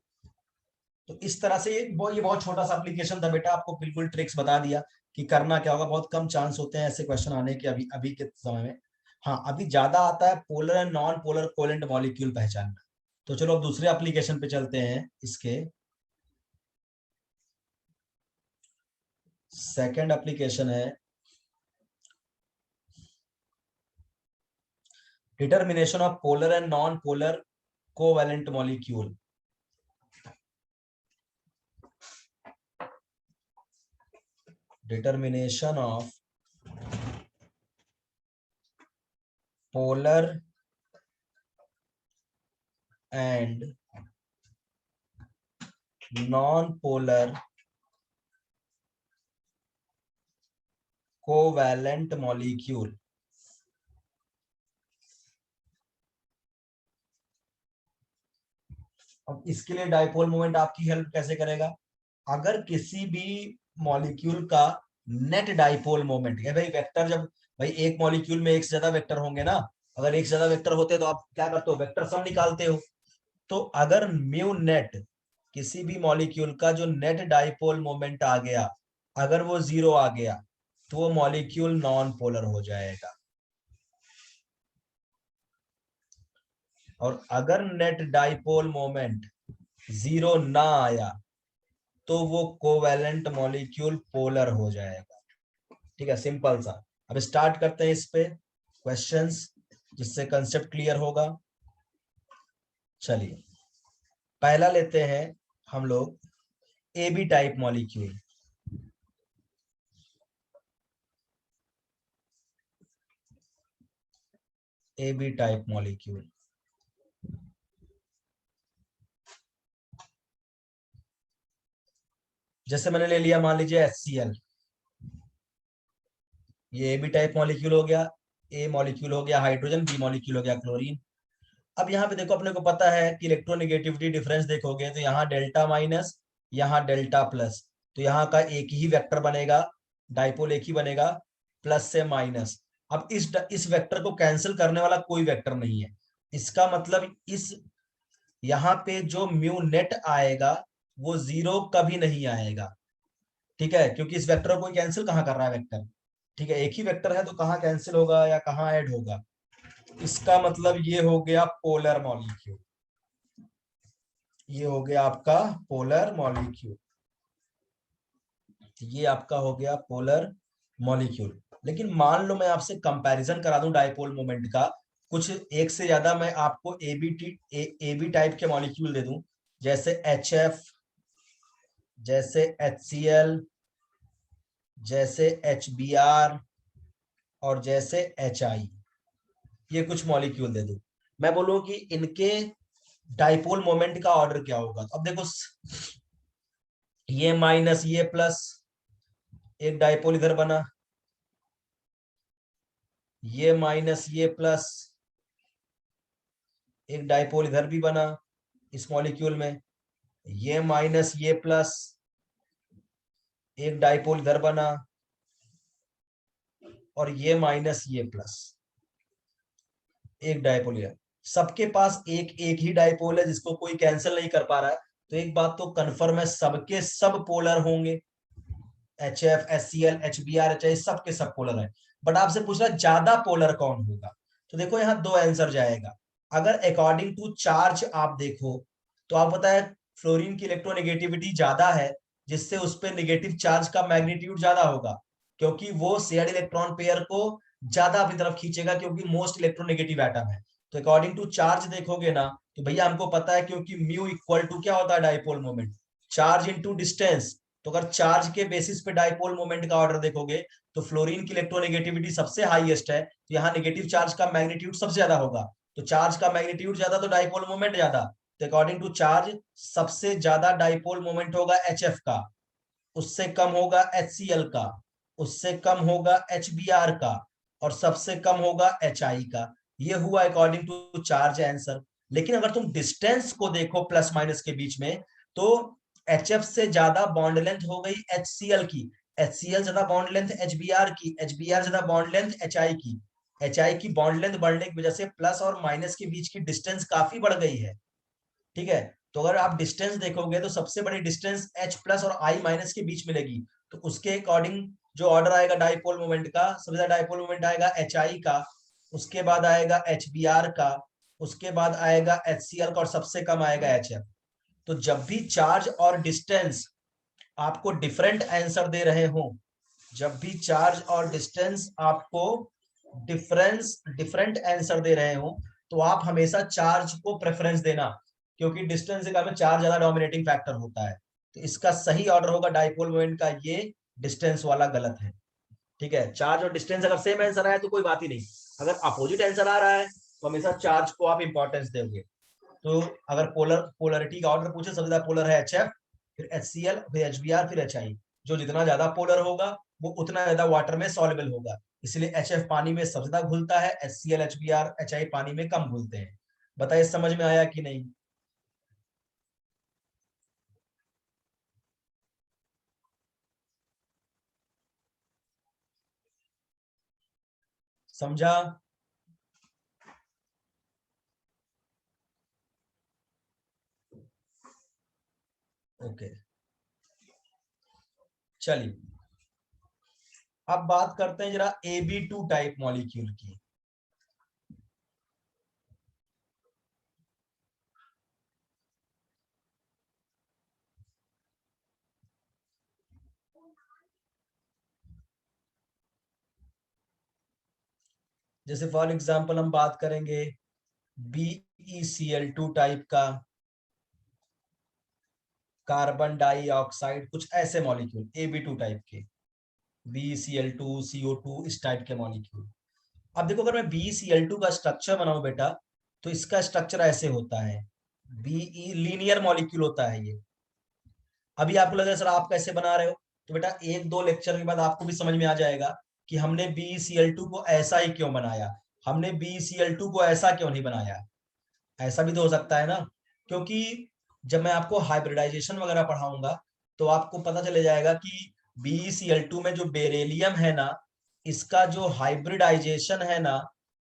तो इस तरह से ये बहुत छोटा सा एप्लीकेशन था बेटा, आपको बिल्कुल ट्रिक्स बता दिया कि करना क्या होगा। बहुत कम चांस होते हैं ऐसे क्वेश्चन आने के अभी अभी के समय में। हाँ, अभी ज्यादा आता है polar and non polar covalent molecule पहचानना। तो चलो अब दूसरे एप्लीकेशन पे चलते हैं। इसके सेकंड एप्लीकेशन है determination of polar and non polar covalent molecule. Determination of polar and non polar covalent molecule. अब इसके लिए डाइपोल मोमेंट आपकी हेल्प कैसे करेगा, अगर किसी भी मॉलिक्यूल का नेट डाइपोल मोमेंट है भाई, वेक्टर जब भाई एक मॉलिक्यूल में एक से ज्यादा वेक्टर होंगे ना, अगर एक से ज्यादा वेक्टर होते हैं तो आप क्या करते हो, वेक्टर सम निकालते हो। तो अगर म्यू नेट, किसी भी मॉलिक्यूल का जो नेट डाइपोल मोमेंट आ गया, अगर वो 0 आ गया तो वो मॉलिक्यूल नॉन पोलर हो जाएगा। और अगर नेट डाइपोल मोमेंट 0 ना आया तो वो कोवैलेंट मॉलिक्यूल पोलर हो जाएगा। ठीक है, सिंपल सा। अब स्टार्ट करते हैं इस पे क्वेश्चंस, जिससे कंसेप्ट क्लियर होगा। चलिए पहला लेते हैं हम लोग A B type molecule. A B type molecule, जैसे मैंने ले लिया मान लीजिए HCl, ये ए बी टाइप मॉलिक्यूल हो गया। ए मॉलिक्यूल हो गया हाइड्रोजन, बी मॉलिक्यूल हो गया क्लोरीन। अब यहाँ पे देखो अपने को पता है कि इलेक्ट्रोनेगेटिविटी डिफरेंस देखोगे तो यहाँ डेल्टा माइनस, यहाँ डेल्टा प्लस, तो यहाँ का एक ही वेक्टर बनेगा, डाइपोल एक ही बनेगा, प्लस से माइनस। अब इस वेक्टर को कैंसिल करने वाला कोई वेक्टर नहीं है। इसका मतलब इस यहाँ पे जो म्यू नेट आएगा वो जीरो कभी नहीं आएगा, ठीक है, क्योंकि इस वेक्टर को कोई कैंसिल कहाँ कर रहा है वेक्टर, ठीक है, एक ही वेक्टर है तो कहाँ कैंसिल होगा या कहाँ ऐड होगा। इसका मतलब ये हो गया पोलर मॉलिक्यूल, ये हो गया आपका पोलर मॉलिक्यूल, ये आपका हो गया पोलर मॉलिक्यूल। लेकिन मान लो मैं आपसे कंपैरिजन करा दूं डाइपोल मोमेंट का, कुछ एक से ज्यादा मैं आपको ए बी टाइप के मॉलिक्यूल दे दूं, जैसे HF, जैसे HCl, जैसे HBr और जैसे HI, ये कुछ मॉलिक्यूल दे दूं, मैं बोलूं कि इनके डाइपोल मोमेंट का ऑर्डर क्या होगा। तो अब देखो ये माइनस ये प्लस, एक डाइपोल इधर बना, ये माइनस ये प्लस, एक डाइपोल इधर भी बना इस मॉलिक्यूल में, ये माइनस ये प्लस, एक डाइपोल इधर बना, और ये माइनस ये प्लस, एक डाइपोल इधर। सबके पास एक एक ही डाइपोल है जिसको कोई कैंसिल नहीं कर पा रहा है, तो एक बात तो कंफर्म है, सबके सब पोलर होंगे। HF, HCl, HBr, HI सबके सब पोलर है। बट आपसे पूछ रहा है ज्यादा पोलर कौन होगा, तो देखो यहाँ दो आंसर जाएगा। अगर अकॉर्डिंग टू चार्ज आप देखो तो आप पता है फ्लोरीन की इलेक्ट्रोनेगेटिविटी ज्यादा है, जिससे उस पर नेगेटिव चार्ज का मैग्नीट्यूड ज्यादा होगा, क्योंकि वो शेयर्ड इलेक्ट्रॉन पेयर को ज्यादा अपनी तरफ खींचेगा, क्योंकि मोस्ट इलेक्ट्रोनेगेटिव एटम है। तो अकॉर्डिंग टू चार्ज देखोगे ना, तो भैया हमको पता है, क्योंकि म्यू इक्वल टू क्या होता है dipole moment, charge into distance. तो अगर चार्ज के बेसिस पे डाइपोल मोमेंट का ऑर्डर देखोगे तो फ्लोरीन की इलेक्ट्रोनेगेटिविटी सबसे हाईएस्ट है, तो यहाँ नेगेटिव चार्ज का मैग्नीट्यूड सबसे ज्यादा होगा। तो चार्ज का मैग्नीट्यूड ज्यादा तो डाइपोल मोमेंट ज्यादा, तो अकॉर्डिंग टू चार्ज सबसे ज्यादा डाइपोल मोमेंट होगा HF का, उससे कम होगा HCl का, उससे कम होगा HBr का, और सबसे कम होगा HI का। ये हुआ अकॉर्डिंग टू चार्ज आंसर। लेकिन अगर तुम डिस्टेंस को देखो प्लस माइनस के बीच में, तो HF से ज्यादा बॉन्ड लेंथ हो गई HCl की, HCl ज्यादा बॉन्ड लेंथ HBr की, HBr ज्यादा बॉन्ड लेंथ HI की। HI की बॉन्ड लेंथ बढ़ने की वजह से प्लस और माइनस के बीच की डिस्टेंस काफी बढ़ गई है, ठीक है। तो अगर आप डिस्टेंस देखोगे तो सबसे बड़ी डिस्टेंस H प्लस और I माइनस के बीच मिलेगी, तो उसके अकॉर्डिंग जो ऑर्डर आएगा डाइपोल मोमेंट का, सबसे ज्यादा डाइपोल मोमेंट आएगा HI का, उसके बाद आएगा HBr का, उसके बाद आएगा HCl का, और सबसे कम आएगा HF। तो जब भी चार्ज और डिस्टेंस आपको डिफरेंट आंसर दे रहे हो, जब भी चार्ज और डिस्टेंस आपको डिफरेंट आंसर दे रहे हो, तो आप हमेशा चार्ज को प्रेफरेंस देना, क्योंकि डिस्टेंस से में चार्ज ज्यादा डोमिनेटिंग फैक्टर होता है। तो इसका सही ऑर्डर होगा डाइपोल मोमेंट का, ये डिस्टेंस वाला गलत है, ठीक है। चार्ज और डिस्टेंस अगर सेम आंसर आया तो कोई बात ही नहीं, अगर अपोजिट आंसर आ रहा है तो हमेशा चार्ज को आप इंपॉर्टेंस दोगे। तो अगर पोलरिटी का ऑर्डर पूछे, सबसे ज्यादा पोलर है HF, फिर HCl, फिर HBr, फिर HI। जो जितना ज्यादा पोलर होगा वो उतना ज्यादा वाटर में सॉल्युबल होगा, इसलिए HF पानी में सबसे ज्यादा घुलता है, HCl, HBr, HI पानी में कम घुलते हैं। बताइए समझ में आया कि नहीं? समझा? ओके, चलिए अब बात करते हैं जरा AB2 टाइप मॉलिक्यूल की। जैसे फॉर एग्जांपल हम बात करेंगे BeCl2 टाइप का कार्बन डाइऑक्साइड, कुछ ऐसे मॉलिक्यूल Ab2 टाइप के, BeCl2 CO2 इस टाइप के मॉलिक्यूल। अब देखो अगर मैं BeCl2 का स्ट्रक्चर बनाऊं बेटा, तो इसका स्ट्रक्चर ऐसे होता है, Be लीनियर मॉलिक्यूल होता है ये। अभी आपको लग रहा है सर आप कैसे बना रहे हो, तो बेटा एक दो लेक्चर के बाद आपको भी समझ में आ जाएगा कि हमने BeCl2 को ऐसा ही क्यों बनाया, हमने BeCl2 को ऐसा क्यों नहीं बनाया। ऐसा भी तो हो सकता है ना, क्योंकि जब मैं आपको हाइब्रिडाइजेशन वगैरह पढ़ाऊंगा तो आपको पता चले जाएगा कि BeCl2 में जो बेरिलियम है ना, इसका जो हाइब्रिडाइजेशन है ना,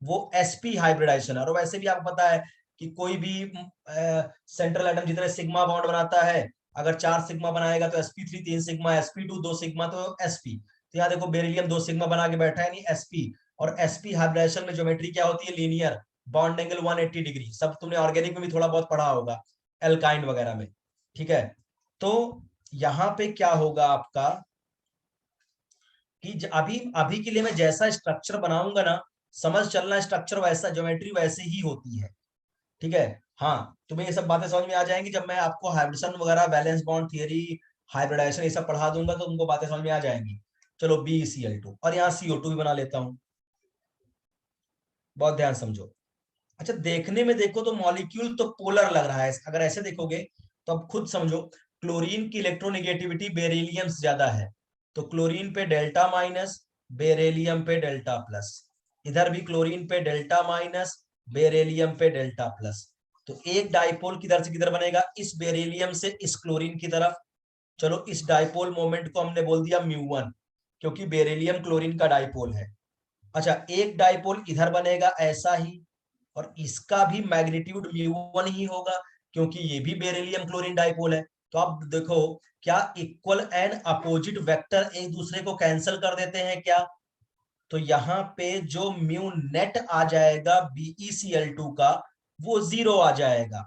वो sp हाइब्रिडाइजेशन है। और वैसे भी आपको पता है कि कोई भी सेंट्रल एटम जितने सिग्मा बॉन्ड बनाता है, अगर 4 सिग्मा बनाएगा तो sp3 3 सिग्मा, sp2 2 सिग्मा, तो sp। तो यहाँ देखो बेरिलियम 2 सिग्मा बना के बैठा है, नहीं sp। और sp हाइब्रिडाइजेशन में ज्योमेट्री क्या होती है, लीनियर, बॉन्ड एंगल 180 डिग्री, सब तुमने ऑर्गेनिक में भी थोड़ा बहुत पढ़ा होगा, एल्काइन वगैरह में। ठीक है, तो यहाँ पे क्या होगा आपका कि अभी अभी के लिए मैं जैसा स्ट्रक्चर बनाऊंगा ना, समझ चलना स्ट्रक्चर वैसा, ज्योमेट्री वैसे ही होती है। ठीक है, हाँ तुम्हें ये सब बातें समझ में आ जाएंगी जब मैं आपको हाइब्रिडेशन वगैरह, वैलेंस बॉन्ड थियरी, हाइब्रिडाइजेशन ये सब पढ़ा दूंगा, तो तुमको बातें समझ में आ जाएंगी। चलो BeCl2, और यहाँ CO2 भी बना लेता हूँ, बहुत ध्यान समझो। अच्छा देखने में देखो तो मॉलिक्यूल तो पोलर लग रहा है, अगर ऐसे देखोगे तो अब खुद समझो, क्लोरीन की इलेक्ट्रोनेगेटिविटी बेरिलियम से ज्यादा है, तो क्लोरीन पे डेल्टा माइनस, बेरिलियम पे डेल्टा प्लस। इधर भी क्लोरीन पे डेल्टा माइनस, बेरिलियम पे डेल्टा प्लस। तो एक डाइपोल किधर से किधर बनेगा, इस बेरिलियम से इस क्लोरीन की तरफ। चलो इस डाइपोल मोमेंट को हमने बोल दिया μ1, क्योंकि बेरिलियम क्लोरीन का डाइपोल है। अच्छा एक डाइपोल इधर बनेगा ऐसा ही, और इसका भी मैग्नीट्यूड μ1 ही होगा, क्योंकि ये भी बेरिलियम क्लोरीन डाइपोल है। तो आप देखो क्या इक्वल एंड अपोजिट वेक्टर एक दूसरे को कैंसिल कर देते हैं क्या, तो यहाँ पे जो म्यू नेट आ जाएगा BeCl2 का, वो जीरो आ जाएगा,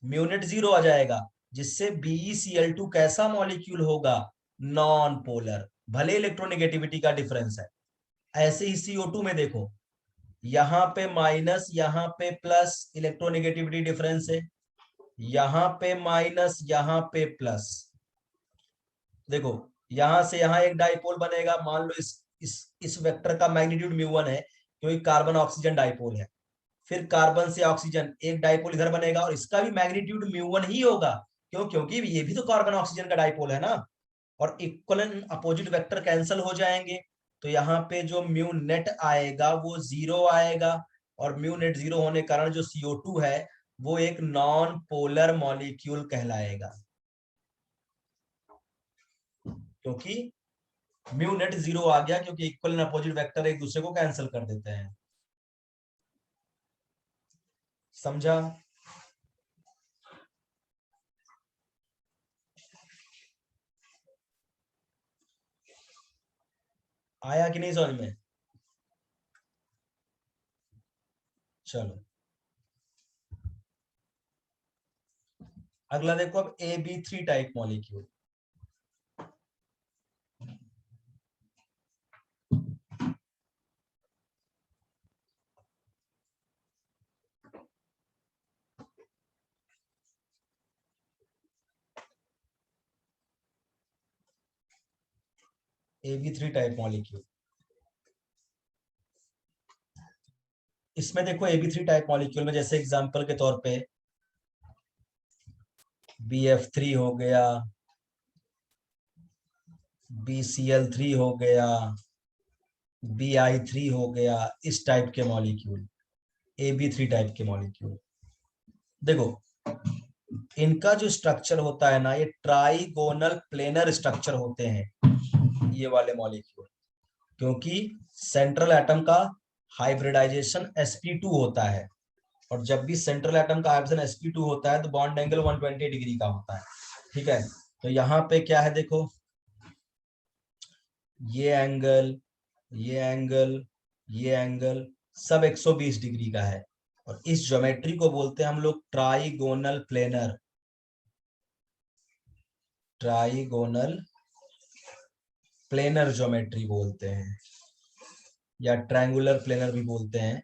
म्यू नेट जीरो आ जाएगा, जिससे BeCl2 कैसा मॉलिक्यूल होगा, नॉन पोलर, भले इलेक्ट्रोनेगेटिविटी का डिफरेंस है। ऐसे ही CO2 में देखो, यहाँ पे माइनस, यहाँ पे प्लस, इलेक्ट्रोनेगेटिविटी डिफरेंस है, यहाँ पे माइनस, यहाँ पे प्लस। देखो यहां से यहां एक डाइपोल बनेगा, मान लो इस वेक्टर का मैग्नीट्यूड μ1 है, क्योंकि कार्बन ऑक्सीजन डाइपोल है। फिर कार्बन से ऑक्सीजन एक डाइपोल इधर बनेगा, और इसका भी मैग्नीट्यूड μ1 ही होगा, क्यों, क्योंकि ये भी तो कार्बन ऑक्सीजन का डाइपोल है ना। और इक्वल अपोजिट वेक्टर कैंसिल हो जाएंगे, तो यहाँ पे जो म्यू नेट आएगा वो जीरो आएगा, और म्यू नेट जीरो होने के कारण जो CO2 है वो एक नॉन पोलर मॉलिक्यूल कहलाएगा, क्योंकि म्यू नेट जीरो आ गया, क्योंकि इक्वल एंड अपोजिट वेक्टर एक दूसरे को कैंसिल कर देते हैं। समझा? आया कि नहीं समझ में? चलो अगला देखो, अब AB3 type molecule. AB3 type molecule, इसमें देखो AB3 टाइप मॉलिक्यूल में जैसे एग्जांपल के तौर पे BF3 हो गया, BCl3 हो गया, Bi3 हो गया, इस टाइप के मॉलिक्यूल AB3 टाइप के मॉलिक्यूल। देखो इनका जो स्ट्रक्चर होता है ना, ये ट्राइगोनल प्लेनर स्ट्रक्चर होते हैं ये वाले मॉलिक्यूल, क्योंकि सेंट्रल एटम का हाइब्रिडाइजेशन sp2 होता है, और जब भी सेंट्रल एटम का हाइब्रिडेशन sp2 होता है तो बॉन्ड एंगल 120 डिग्री का होता है। ठीक है, तो यहाँ पे क्या है देखो, ये एंगल, ये एंगल, ये एंगल सब 120 डिग्री का है, और इस ज्योमेट्री को बोलते हैं हम लोग trigonal planar, trigonal planar geometry बोलते हैं। या ट्रायंगुलर प्लेनर भी बोलते हैं।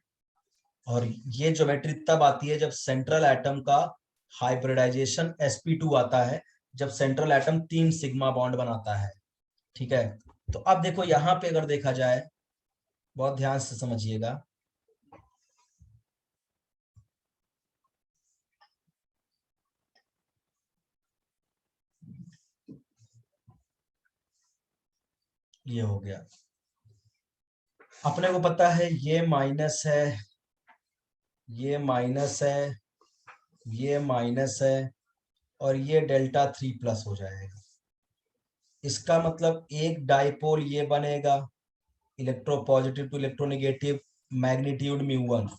और ये ज्योमेट्री तब आती है जब सेंट्रल एटम का हाइब्रिडाइजेशन sp2 आता है, जब सेंट्रल एटम 3 सिग्मा बॉन्ड बनाता है। ठीक है, तो अब देखो यहां पे अगर देखा जाए, बहुत ध्यान से समझिएगा, ये हो गया, अपने को पता है ये माइनस है, ये माइनस है, ये माइनस है, और ये डेल्टा 3 प्लस हो जाएगा। इसका मतलब एक डाइपोल ये बनेगा, इलेक्ट्रोपॉजिटिव टू इलेक्ट्रोनेगेटिव, मैग्नीट्यूड μ1।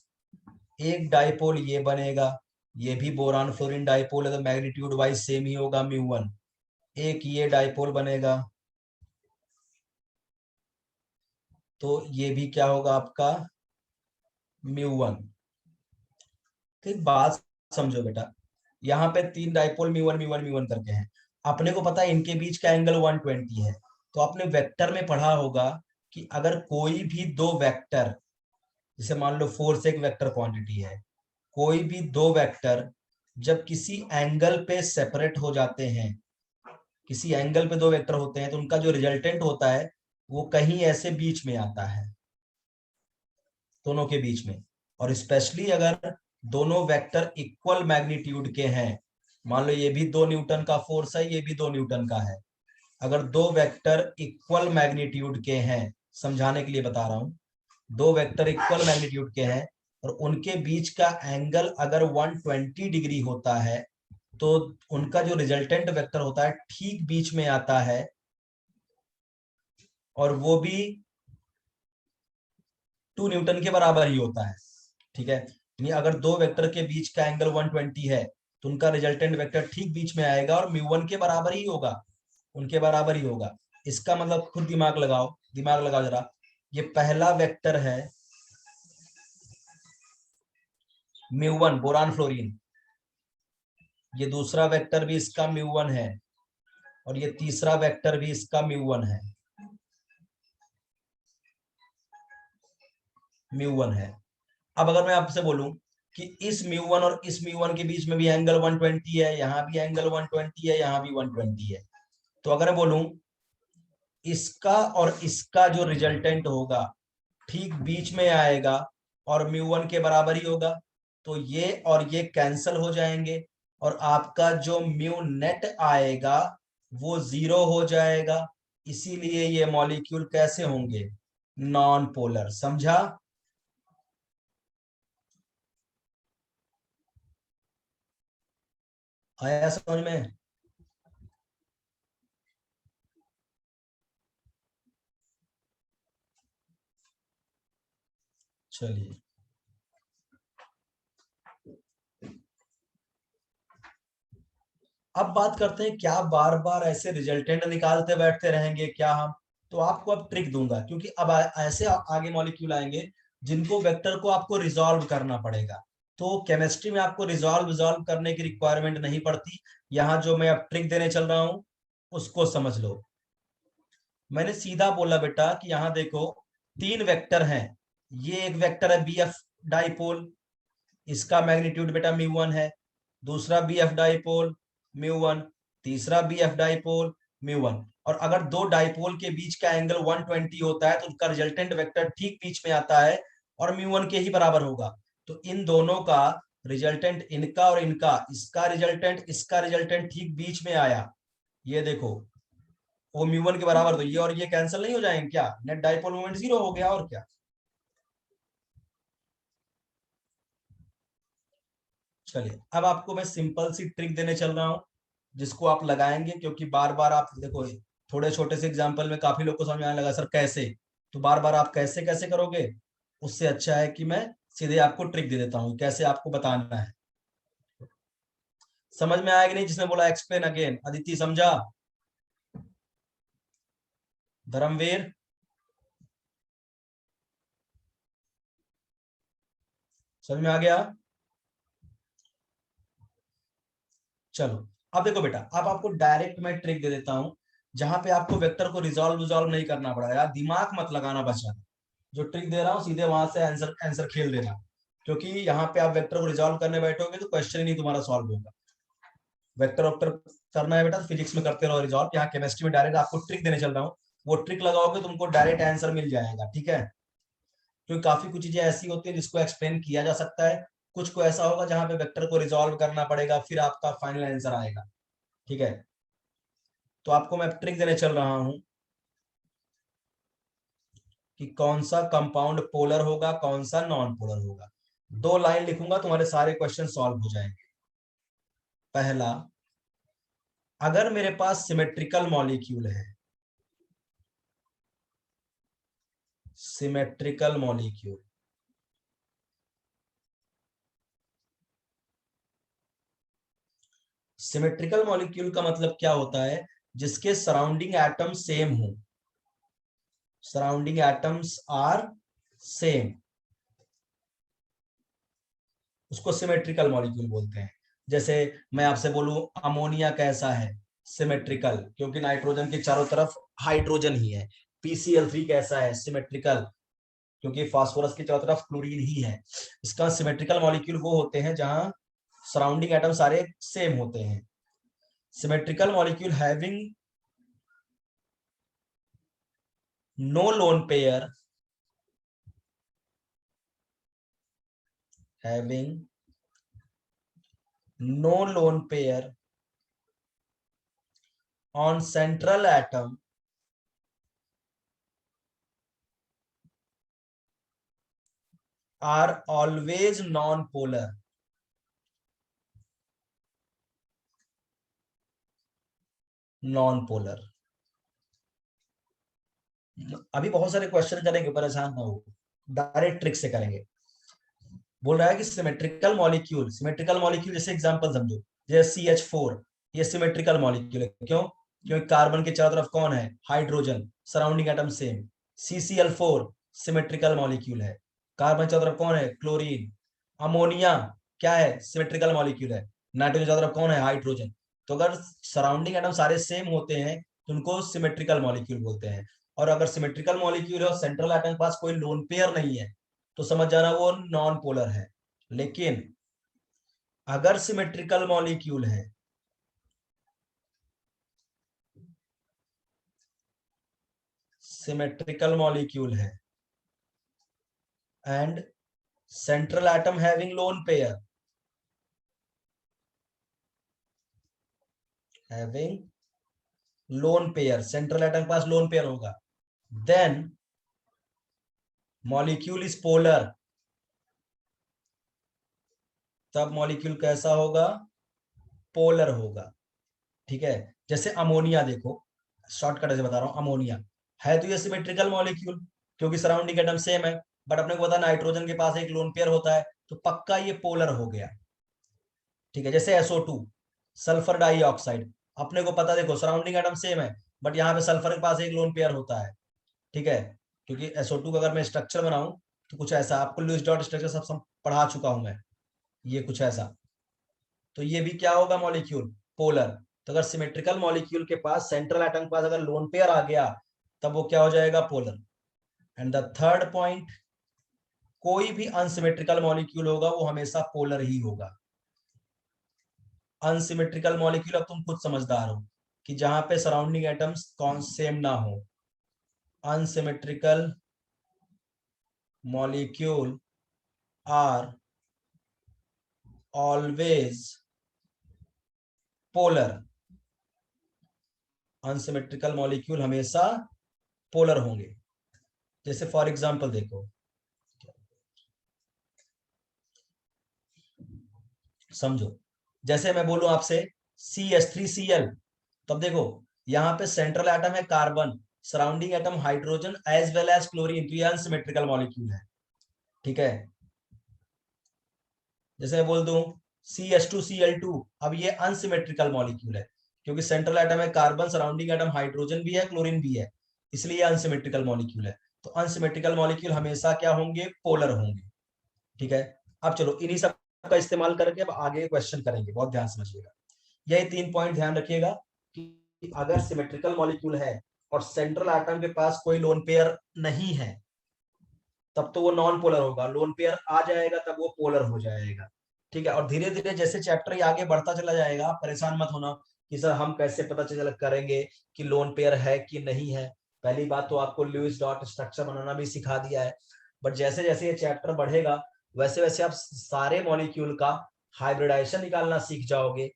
एक डाइपोल ये बनेगा, ये भी बोरान फ्लोरीन डाइपोल है, तो मैग्नीट्यूड वाइज सेम ही होगा μ1। एक ये डाइपोल बनेगा, तो ये भी क्या होगा आपका μ1। तो एक बात समझो बेटा, यहाँ पे 3 डाइपोल μ1 μ1 μ1 करके हैं, अपने को पता है इनके बीच का एंगल 120 है। तो आपने वेक्टर में पढ़ा होगा कि अगर कोई भी दो वेक्टर, जैसे मान लो फोर्स एक वेक्टर क्वांटिटी है, कोई भी दो वेक्टर जब किसी एंगल पे सेपरेट हो जाते हैं, किसी एंगल पे दो वेक्टर होते हैं, तो उनका जो रिजल्टेंट होता है वो कहीं ऐसे बीच में आता है, दोनों के बीच में। और स्पेशली अगर दोनों वेक्टर इक्वल मैग्नीट्यूड के हैं, मान लो ये भी 2 न्यूटन का फोर्स है, ये भी 2 न्यूटन का है, अगर दो वेक्टर इक्वल मैग्नीट्यूड के हैं, समझाने के लिए बता रहा हूं, दो वेक्टर इक्वल मैग्नीट्यूड के हैं और उनके बीच का एंगल अगर 120 डिग्री होता है, तो उनका जो रिजल्टेंट वेक्टर होता है ठीक बीच में आता है, और वो भी 2 न्यूटन के बराबर ही होता है। ठीक है, यानी अगर दो वेक्टर के बीच का एंगल 120 है, तो उनका रिजल्टेंट वेक्टर ठीक बीच में आएगा और μ1 के बराबर ही होगा, उनके बराबर ही होगा। इसका मतलब खुद दिमाग लगाओ, दिमाग लगाओ जरा, ये पहला वेक्टर है μ1 बोरान फ्लोरीन, ये दूसरा वेक्टर भी इसका μ1 है, और ये तीसरा वेक्टर भी इसका μ1 है, μ1 है। अब अगर मैं आपसे बोलूं कि इस μ1 और इस μ1 के बीच में भी एंगल 120 है, यहां भी एंगल 120 है, यहां भी 120 है, तो अगर मैं बोलूं इसका और इसका जो रिजल्टेंट होगा ठीक बीच में आएगा और μ1 के बराबर ही होगा, तो ये और ये कैंसल हो जाएंगे, और आपका जो म्यू नेट आएगा वो 0 हो जाएगा। इसीलिए ये मॉलिक्यूल कैसे होंगे, नॉन पोलर। समझा? आया समझ में? चलिए, अब बात करते हैं, क्या बार बार ऐसे रिजल्टेंट निकालते बैठते रहेंगे क्या हम? तो आपको अब ट्रिक दूंगा, क्योंकि अब ऐसे आगे मॉलिक्यूल आएंगे जिनको वेक्टर को आपको रिजॉल्व करना पड़ेगा। तो केमिस्ट्री में आपको रिजॉल्व करने की रिक्वायरमेंट नहीं पड़ती। यहाँ जो मैं अब ट्रिक देने चल रहा हूं उसको समझ लो। मैंने सीधा बोला बेटा कि यहाँ देखो 3 वेक्टर हैं, ये एक वेक्टर है बी एफ डाइपोल, इसका मैग्नीट्यूड बेटा μ1 है, दूसरा बी एफ डाइपोल μ1, तीसरा बी एफ डाइपोल μ1। और अगर दो डाइपोल के बीच का एंगल 120 होता है तो उनका रिजल्टेंट वेक्टर ठीक बीच में आता है और μ1 के ही बराबर होगा। तो इन दोनों का रिजल्टेंट, इनका और इनका, इसका रिजल्टेंट ठीक बीच में आया, ये देखो वो μ1 के बराबर, तो ये और ये कैंसिल नहीं हो जाएंगे क्या? नेट डाइपोल मोमेंट 0 हो गया, और क्या। चलिए, अब आपको मैं सिंपल सी ट्रिक देने चल रहा हूं जिसको आप लगाएंगे, क्योंकि बार बार आप देखो थोड़े छोटे से एग्जांपल में काफी लोग को समझ में आने लगा सर कैसे, तो बार बार आप कैसे कैसे करोगे, उससे अच्छा है कि मैं सीधे आपको ट्रिक दे देता हूँ कैसे आपको बताना है। समझ में आया कि नहीं? जिसने बोला एक्सप्लेन अगेन, अदिति समझा? धर्मवीर समझ में आ गया? चलो, अब देखो बेटा, अब आपको डायरेक्ट मैं ट्रिक दे देता हूं जहां पे आपको वेक्टर को रिजॉल्व नहीं करना पड़ेगा, दिमाग मत लगाना बचा। जो ट्रिक दे रहा हूँ सीधे वहां से आंसर आंसर खेल देना, क्योंकि यहाँ पे आप वेक्टर को रिजॉल्व करने बैठोगे तो क्वेश्चन ही नहीं तुम्हारा सॉल्व होगा। वेक्टर वेक्टर करना है बेटा तो फिजिक्स में करते रहो रिजॉल्व, यहाँ केमिस्ट्री में डायरेक्ट आपको ट्रिक देने चल रहा हूँ, वो ट्रिक लगाओगे तुमको डायरेक्ट आंसर मिल जाएगा, ठीक है। क्योंकि काफी कुछ चीजें ऐसी होती है जिसको एक्सप्लेन किया जा सकता है, कुछ को ऐसा होगा जहां पे वेक्टर को रिजॉल्व करना पड़ेगा फिर आपका फाइनल आंसर आएगा, ठीक है। तो आपको मैं ट्रिक देने चल रहा हूं कि कौन सा कंपाउंड पोलर होगा कौन सा नॉन पोलर होगा। 2 लाइन लिखूंगा तुम्हारे सारे क्वेश्चन सॉल्व हो जाएंगे। पहला, अगर मेरे पास सिमेट्रिकल मॉलिक्यूल है, सिमेट्रिकल मॉलिक्यूल, सिमेट्रिकल मॉलिक्यूल का मतलब क्या होता है, जिसके सराउंडिंग एटम सेम हो, सराउंडिंग एटम्स आर सेम, उसको सिमेट्रिकल मॉलिक्यूल बोलते हैं। जैसे मैं आपसे बोलूं अमोनिया कैसा है, सिमेट्रिकल, क्योंकि नाइट्रोजन के चारों तरफ हाइड्रोजन ही है। PCl3 कैसा है, सिमेट्रिकल, क्योंकि फास्फोरस की चारों तरफ क्लोरीन ही है। इसका सिमेट्रिकल मॉलिक्यूल वो होते हैं जहां सराउंडिंग एटम सारे सेम होते हैं। Symmetrical molecule having no lone pair, having no lone pair on central atom are always non-polar, non-polar। अभी बहुत सारे क्वेश्चन करेंगे, परेशान ना हो, डायरेक्ट ट्रिक से करेंगे। बोल रहा है कि सिमेट्रिकल मॉलिक्यूल, सिमेट्रिकल मॉलिक्यूल जैसे एग्जांपल समझो, जैसे CH4, ये सिमेट्रिकल मॉलिक्यूल है, क्यों, क्योंकि कार्बन के चारों तरफ कौन है, hydrogen, surrounding atom same. CCl4 symmetrical molecule है, कार्बन चारों तरफ कौन है, क्लोरीन। अमोनिया क्या है, सिमेट्रिकल मॉलिक्यूल है, नाइट्रोजन चारों तरफ कौन है, हाइड्रोजन। तो अगर सराउंडिंग एटम सारे सेम होते हैं तो उनको सिमेट्रिकल मॉलिक्यूल बोलते हैं। और अगर सिमेट्रिकल मॉलिक्यूल है और सेंट्रल एटम के पास कोई लोन पेयर नहीं है तो समझ जाना वो नॉन पोलर है। लेकिन अगर सिमेट्रिकल मॉलिक्यूल है, सिमेट्रिकल मॉलिक्यूल है and central atom having loan pair, having lone pair, central atom के पास लोन पेयर होगा, देन मॉलिक्यूल इज पोलर। तब मॉलिक्यूल कैसा होगा, पोलर होगा, ठीक है। जैसे अमोनिया देखो, शॉर्टकट से बता रहा हूं, अमोनिया है तो ये सिमेट्रिकल मॉलिक्यूल क्योंकि सराउंडिंग एटम सेम है, बट अपने को पता नाइट्रोजन के पास एक लोन पेयर होता है तो पक्का ये पोलर हो गया, ठीक है। जैसे SO2, सल्फर डाइऑक्साइड, अपने को पता देखो सराउंडिंग एटम सेम है बट यहाँ पे सल्फर के पास एक लोन पेयर होता है, ठीक है। क्योंकि SO2 का अगर मैं स्ट्रक्चर बनाऊं तो कुछ ऐसा, आपको लुईस डॉट स्ट्रक्चर सब पढ़ा चुका हूं मैं, ये कुछ ऐसा। तो ये भी क्या होगा, मॉलिक्यूल पोलर। तो अगर सिमेट्रिकल मॉलिक्यूल के पास सेंट्रल एटम के पास अगर लोन पेयर आ गया तब वो क्या हो जाएगा, polar. And the third point, कोई भी अनसिमेट्रिकल मॉलिक्यूल होगा वो हमेशा पोलर ही होगा। अनसिमेट्रिकल मॉलिक्यूल, अब तुम खुद समझदार हो कि जहां पे सराउंडिंग एटम्स कौन सेम ना हो, unsymmetrical molecule are always polar, unsymmetrical molecule हमेशा पोलर होंगे। जैसे फॉर एग्जांपल देखो, समझो, जैसे मैं बोलूं आपसे CH3Cl, तब देखो यहाँ पे सेंट्रल एटम है carbon, surrounding atom hydrogen as well as chlorine, तो ये अनसिमेट्रिकल मॉलिक्यूल है, ठीक है। जैसे मैं बोल दूं CH2Cl2, अब ये अनसिमेट्रिकल मॉलिक्यूल है क्योंकि सेंट्रल एटम है कार्बन, सराउंडिंग एटम हाइड्रोजन भी है क्लोरीन भी है, इसलिए अनसिमेट्रिकल मॉलिक्यूल है। तो अनसिमेट्रिकल मॉलिक्यूल हमेशा क्या होंगे, पोलर होंगे, ठीक है। अब चलो इन्हीं सब का इस्तेमाल करके अब आगे क्वेश्चन करेंगे, बहुत ध्यान समझिएगा। यही 3 पॉइंट ध्यान रखिएगा कि अगर सिमेट्रिकल मॉलिक्यूल है और सेंट्रल एटम के पास कोई लोन पेयर नहीं है तब तो वो नॉन पोलर होगा, लोन पेयर आ जाएगा तब वो पोलर हो जाएगा। ठीक है, और धीरे धीरे जैसे चैप्टर आगे बढ़ता चला जाएगा, आप परेशान मत होना कि सर हम कैसे पता चल करेंगे कि लोन पेयर है कि नहीं है। पहली बात तो आपको लुईस डॉट स्ट्रक्चर बनाना भी सिखा दिया है, बट जैसे जैसे ये चैप्टर बढ़ेगा वैसे वैसे आप सारे मॉलिक्यूल का हाइब्रिडाइजेशन निकालना सीख जाओगे,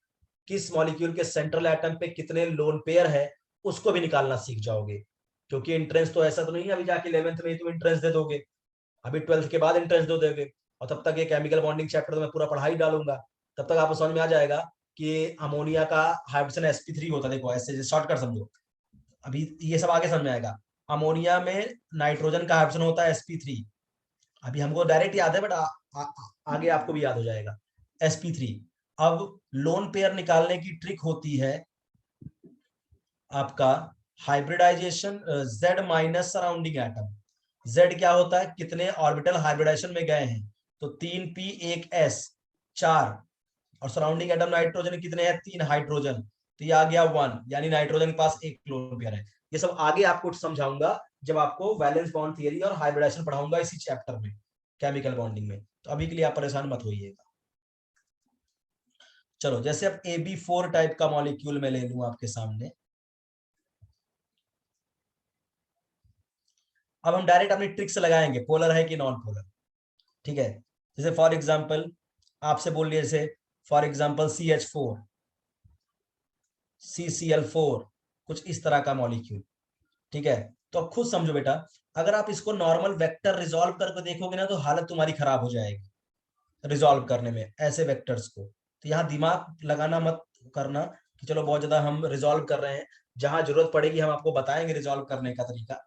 किस मॉलिक्यूल के सेंट्रल एटम पे कितने लोन पेयर है उसको भी निकालना सीख जाओगे। क्योंकि एंट्रेंस तो ऐसा तो नहीं है अभी जाके 11th में ही तुम एंट्रेंस दे दोगे, अभी 12th के बाद एंट्रेंस दो दोगे, और तब तक ये केमिकल बॉन्डिंग चैप्टर तो मैं पूरा पढ़ा ही डालूंगा। तब तक आपको समझ में आ जाएगा कि अमोनिया का हाइड्रोजन sp3 होता है। देखो ऐसे शॉर्टकट समझो, अभी ये सब आगे समझ में आएगा। अमोनिया में नाइट्रोजन का हाइड्रोजन होता है sp3, अभी हमको डायरेक्ट याद है बट आगे आपको भी याद हो जाएगा sp3। अब लोन पेयर निकालने की ट्रिक होती है आपका hybridisation z minus surrounding atom. z क्या होता है, कितने ऑर्बिटल हाइब्रिडाइजेशन में गए हैं, तो 3p 1s 4, और सराउंडिंग एटम नाइट्रोजन कितने हैं, 3 हाइड्रोजन, तो ये आ गया 1, यानी नाइट्रोजन के पास एक लोन पेयर है। ये सब आगे आपको समझाऊंगा जब आपको वैलेंस बॉन्ड थियरी और हाइब्रिडाइजेशन पढ़ाऊंगा इसी चैप्टर में, केमिकल बॉन्डिंग में। तो अभी के लिए आप परेशान मत होइएगा। चलो, जैसे अब AB4 टाइप का मॉलिक्यूल में ले लूं आपके सामने, अब हम डायरेक्ट अपनी ट्रिक से लगाएंगे पोलर है कि नॉन पोलर। ठीक है, जैसे फॉर एग्जांपल आपसे बोल लिया, जैसे फॉर एग्जांपल CH4 CCl4, कुछ इस तरह का मॉलिक्यूल। ठीक है, तो अब खुद समझो बेटा, अगर आप इसको नॉर्मल वेक्टर रिजॉल्व करके देखोगे ना तो हालत तुम्हारी खराब हो जाएगी रिजॉल्व करने में ऐसे वेक्टर्स को। तो यहाँ दिमाग लगाना मत करना कि चलो बहुत ज्यादा हम रिजॉल्व कर रहे हैं, जहां जरूरत पड़ेगी हम आपको बताएंगे रिजॉल्व करने का तरीका।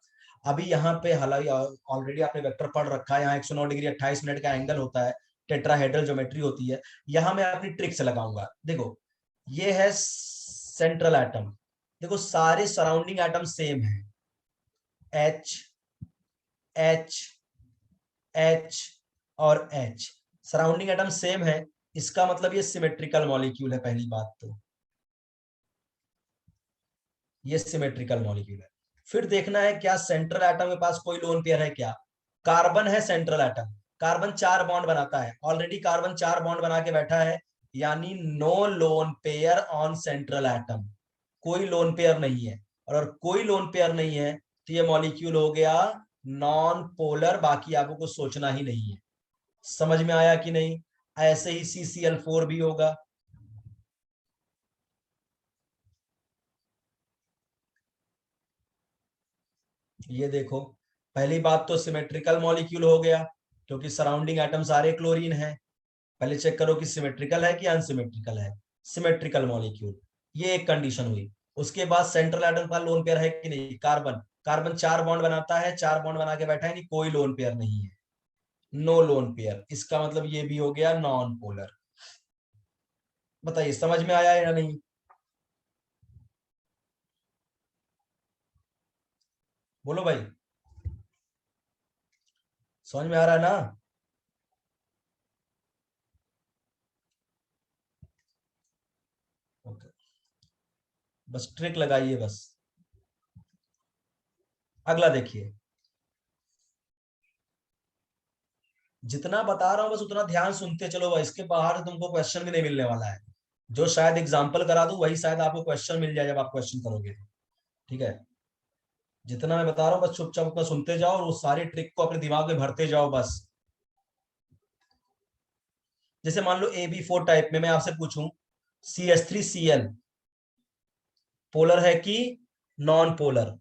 अभी यहाँ पे हालांकि ऑलरेडी आपने वेक्टर पढ़ रखा है, यहाँ 109 डिग्री 28 मिनट का एंगल होता है, टेट्राहेड्रल ज्योमेट्री होती है। यहाँ मैं अपनी ट्रिक से लगाऊंगा। देखो ये है सेंट्रल एटम, देखो सारे सराउंडिंग एटम सेम है, H H H और H, सराउंडिंग एटम सेम है, इसका मतलब ये सिमेट्रिकल मॉलिक्यूल है। पहली बात तो ये सिमेट्रिकल मॉलिक्यूल है। फिर देखना है क्या सेंट्रल एटम के पास कोई लोन पेयर है क्या। कार्बन है सेंट्रल एटम, कार्बन 4 बॉन्ड बनाता है, ऑलरेडी कार्बन 4 बॉन्ड बना के बैठा है, यानी no lone pair on central atom, कोई लोन पेयर नहीं है। और अगर कोई लोन पेयर नहीं है तो ये मॉलिक्यूल हो गया नॉन पोलर, बाकी आपको कुछ सोचना ही नहीं है। समझ में आया कि नहीं। ऐसे ही CCl4 भी होगा। ये देखो, पहली बात तो सिमेट्रिकल मॉलिक्यूल हो गया क्योंकि सराउंडिंग एटम सारे क्लोरीन है। पहले चेक करो कि सिमेट्रिकल है कि अनसिमेट्रिकल है, सिमेट्रिकल मॉलिक्यूल, ये एक कंडीशन हुई। उसके बाद सेंट्रल एटम का लोन पेयर है कि नहीं, कार्बन, कार्बन 4 बॉन्ड बनाता है, 4 बॉन्ड बना के बैठा है, नहीं कोई लोन पेयर नहीं है, नो लोन पेयर, इसका मतलब ये भी हो गया नॉन पोलर। बताइए समझ में आया या नहीं। बोलो भाई, समझ में आ रहा है ना। ओके, बस ट्रिक लगाइए बस। अगला देखिए, जितना बता रहा हूं बस उतना ध्यान सुनते चलो भाई, इसके बाहर तुमको क्वेश्चन भी नहीं मिलने वाला है। जो शायद एग्जाम्पल करा दूं वही शायद आपको क्वेश्चन मिल जाए जब आप क्वेश्चन करोगे। ठीक है, जितना मैं बता रहा हूँ बस चुपचाप अपना सुनते जाओ और उस सारी ट्रिक को अपने दिमाग में भरते जाओ बस। जैसे मान लो AB4 टाइप में मैं आपसे पूछूं CH3Cl पोलर है कि नॉन पोलर,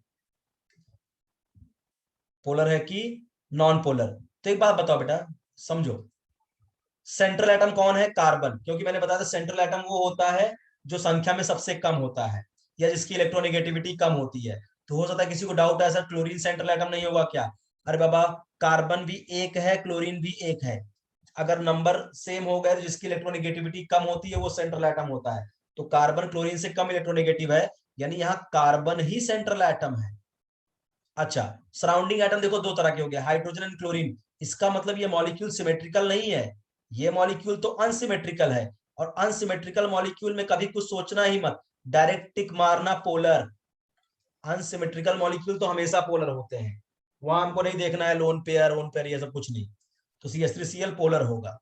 पोलर है कि नॉन पोलर। तो एक बात बताओ बेटा, समझो, सेंट्रल एटम कौन है, कार्बन, क्योंकि मैंने बताया था सेंट्रल एटम वो होता है जो संख्या में सबसे कम होता है या जिसकी इलेक्ट्रोनेगेटिविटी कम होती है। तो हो सकता है किसी को डाउट है सर क्लोरीन सेंट्रल एटम नहीं होगा क्या। अरे बाबा, कार्बन भी एक है क्लोरीन भी एक है, अगर नंबर सेम हो गए तो जिसकी इलेक्ट्रोनेगेटिविटी कम होती है वो सेंट्रल एटम होता है। तो कार्बन क्लोरीन से कम इलेक्ट्रोनेगेटिव है, यानी यहाँ कार्बन ही सेंट्रल एटम है। अच्छा, सराउंडिंग एटम देखो दो तरह के हो गए, हाइड्रोजन एंड क्लोरीन, इसका मतलब ये मॉलिक्यूल सिमेट्रिकल नहीं है, ये मॉलिक्यूल तो अनसिमेट्रिकल है। और अनसिमेट्रिकल मॉलिक्यूल में कभी कुछ सोचना ही मत, डायरेक्ट टिक मारना पोलर। अनसिमेट्रिकल मॉलिक्यूल तो हमेशा पोलर होते हैं। वहां हमको नहीं देखना है लोन पेयर ओन पेयर ये सब कुछ नहीं। तो CH3Cl पोलर होगा।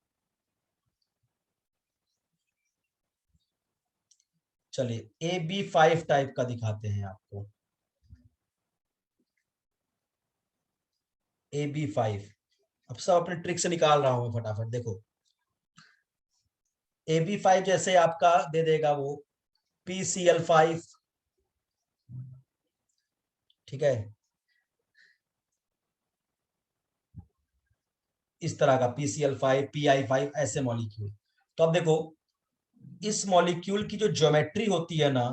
चलिए AB5 टाइप का दिखाते हैं आपको। AB5 अब सब अपने ट्रिक से निकाल रहा हूं मैं फटाफट। देखो AB5 जैसे आपका दे देगा वो PCl5, ठीक है, इस तरह का PCl5 PI5 ऐसे मॉलिक्यूल। तो अब देखो इस मॉलिक्यूल की जो ज्योमेट्री होती है ना,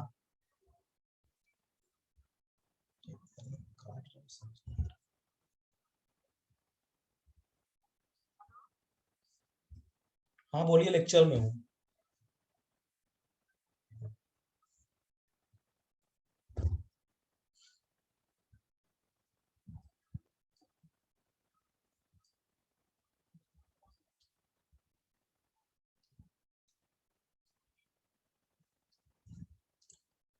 हाँ बोलिए, लेक्चर में हूँ।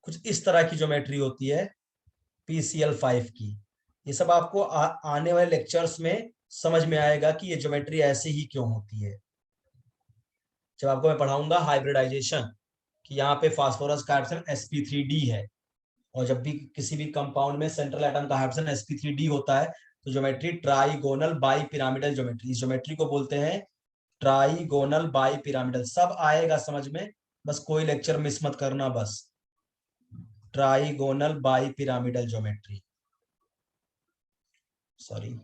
कुछ इस तरह की ज्योमेट्री होती है PCl5 की। ये सब आपको आने वाले लेक्चर्स में समझ में आएगा कि ये ज्योमेट्री ऐसे ही क्यों होती है। जब आपको मैं पढ़ाऊंगा हाइब्रिडाइजेशन, कि यहाँ पे फास्फोरस का हाइड्रोजन sp3d है, और जब भी किसी भी कंपाउंड में सेंट्रल एटम का हाइड्रोजन sp3d होता है तो geometry trigonal bi pyramidal geometry, इस ज्योमेट्री को बोलते हैं ट्राइगोनल बाई पिरामिडल। सब आएगा समझ में, बस कोई लेक्चर मिस मत करना बस। Trigonal bi pyramidal geometry, sorry,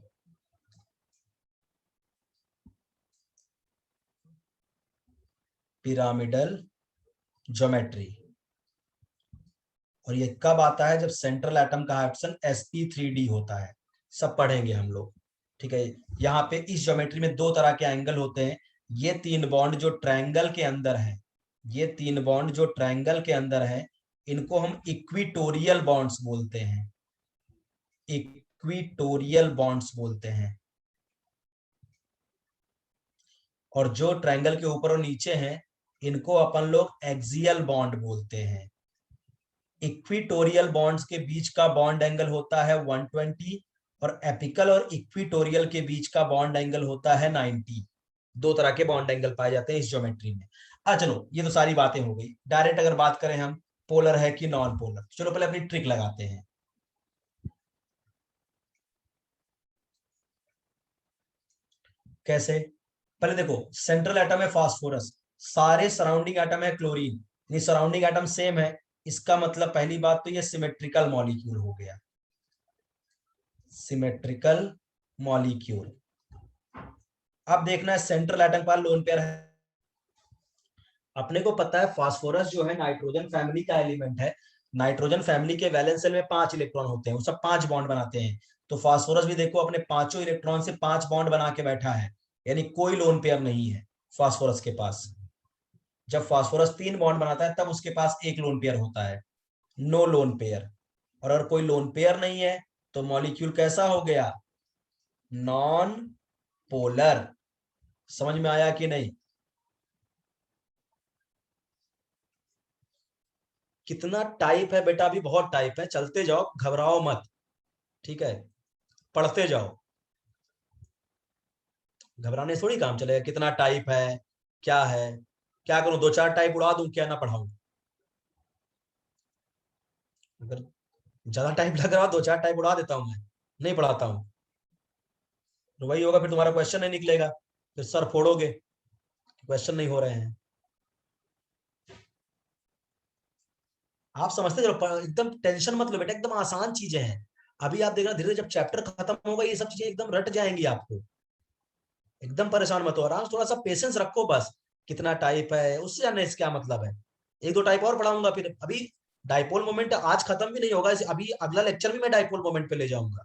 pyramidal geometry. और ये कब आता है? जब सेंट्रल एटम का हाइड्रोजन sp3d होता है। सब पढ़ेंगे हम लोग, ठीक है। यहाँ पे इस ज्योमेट्री में दो तरह के एंगल होते हैं। ये तीन बॉन्ड जो ट्रायंगल के अंदर है, ये तीन बॉन्ड जो ट्रायंगल के अंदर है, इनको हम इक्विटोरियल बॉन्ड्स बोलते हैं। इक्विटोरियल बॉन्ड्स बोलते हैं। और जो ट्रायंगल के ऊपर और नीचे हैं, इनको अपन लोग एक्सियल बॉन्ड बोलते हैं। इक्विटोरियल बॉन्ड्स के बीच का बॉन्ड एंगल होता है 120, और एपिकल और इक्विटोरियल के बीच का बॉन्ड एंगल होता है 90। दो तरह के बॉन्ड एंगल पाए जाते हैं इस ज्योमेट्री में। चलो ये तो सारी बातें हो गई। डायरेक्ट अगर बात करें हम, पोलर है कि नॉन पोलर, चलो पहले अपनी ट्रिक लगाते हैं। कैसे? पहले देखो, सेंट्रल एटम है फास्फोरस, सारे सराउंडिंग एटम है क्लोरीन, ये सराउंडिंग एटम सेम है। इसका मतलब पहली बात तो ये सिमेट्रिकल मॉलिक्यूल हो गया, सिमेट्रिकल मॉलिक्यूल। अब देखना है सेंट्रल एटम पर लोन पेयर है। अपने को पता है फास्फोरस जो है नाइट्रोजन फैमिली का एलिमेंट है। नाइट्रोजन फैमिली के वैलेंस शेल में 5 इलेक्ट्रॉन होते हैं, वो सब 5 बॉन्ड बनाते हैं। तो फास्फोरस भी देखो अपने पांचों इलेक्ट्रॉन से 5 बॉन्ड बना के बैठा है, यानी कोई लोन पेयर नहीं है फास्फोरस के पास। जब फास्फोरस 3 बॉन्ड बनाता है तब उसके पास एक लोन पेयर होता है, नो लोन पेयर। और अगर कोई लोन पेयर नहीं है तो मॉलिक्यूल कैसा हो गया? Non polar. समझ में आया कि नहीं? कितना टाइप है बेटा? अभी बहुत टाइप है, चलते जाओ, घबराओ मत, ठीक है, पढ़ते जाओ। घबराने से थोड़ी काम चलेगा। कितना टाइप है, क्या है, क्या करूं, दो चार टाइप उड़ा दूं, क्या ना पढ़ाऊं? अगर ज्यादा टाइप लग रहा हो, दो चार टाइप उड़ा देता हूं मैं, नहीं पढ़ाता हूं। तो वही होगा, फिर तुम्हारा क्वेश्चन नहीं निकलेगा, फिर सर फोड़ोगे, क्वेश्चन नहीं हो रहे हैं। आप समझते चलो, एकदम टेंशन मत लो बेटा, एकदम आसान चीजें हैं। अभी आप देखना, धीरे धीरे जब चैप्टर खत्म होगा ये सब चीजें एकदम रट जाएंगी आपको। एकदम परेशान मत हो, आराम से थोड़ा सा पेशेंस रखो बस। कितना टाइप है उससे जानने से क्या मतलब है? एक दो टाइप और पढ़ाऊंगा फिर। अभी डाइपोल मोमेंट आज खत्म भी नहीं होगा, अभी अगला लेक्चर भी मैं डाइपोल मोमेंट पे ले जाऊंगा।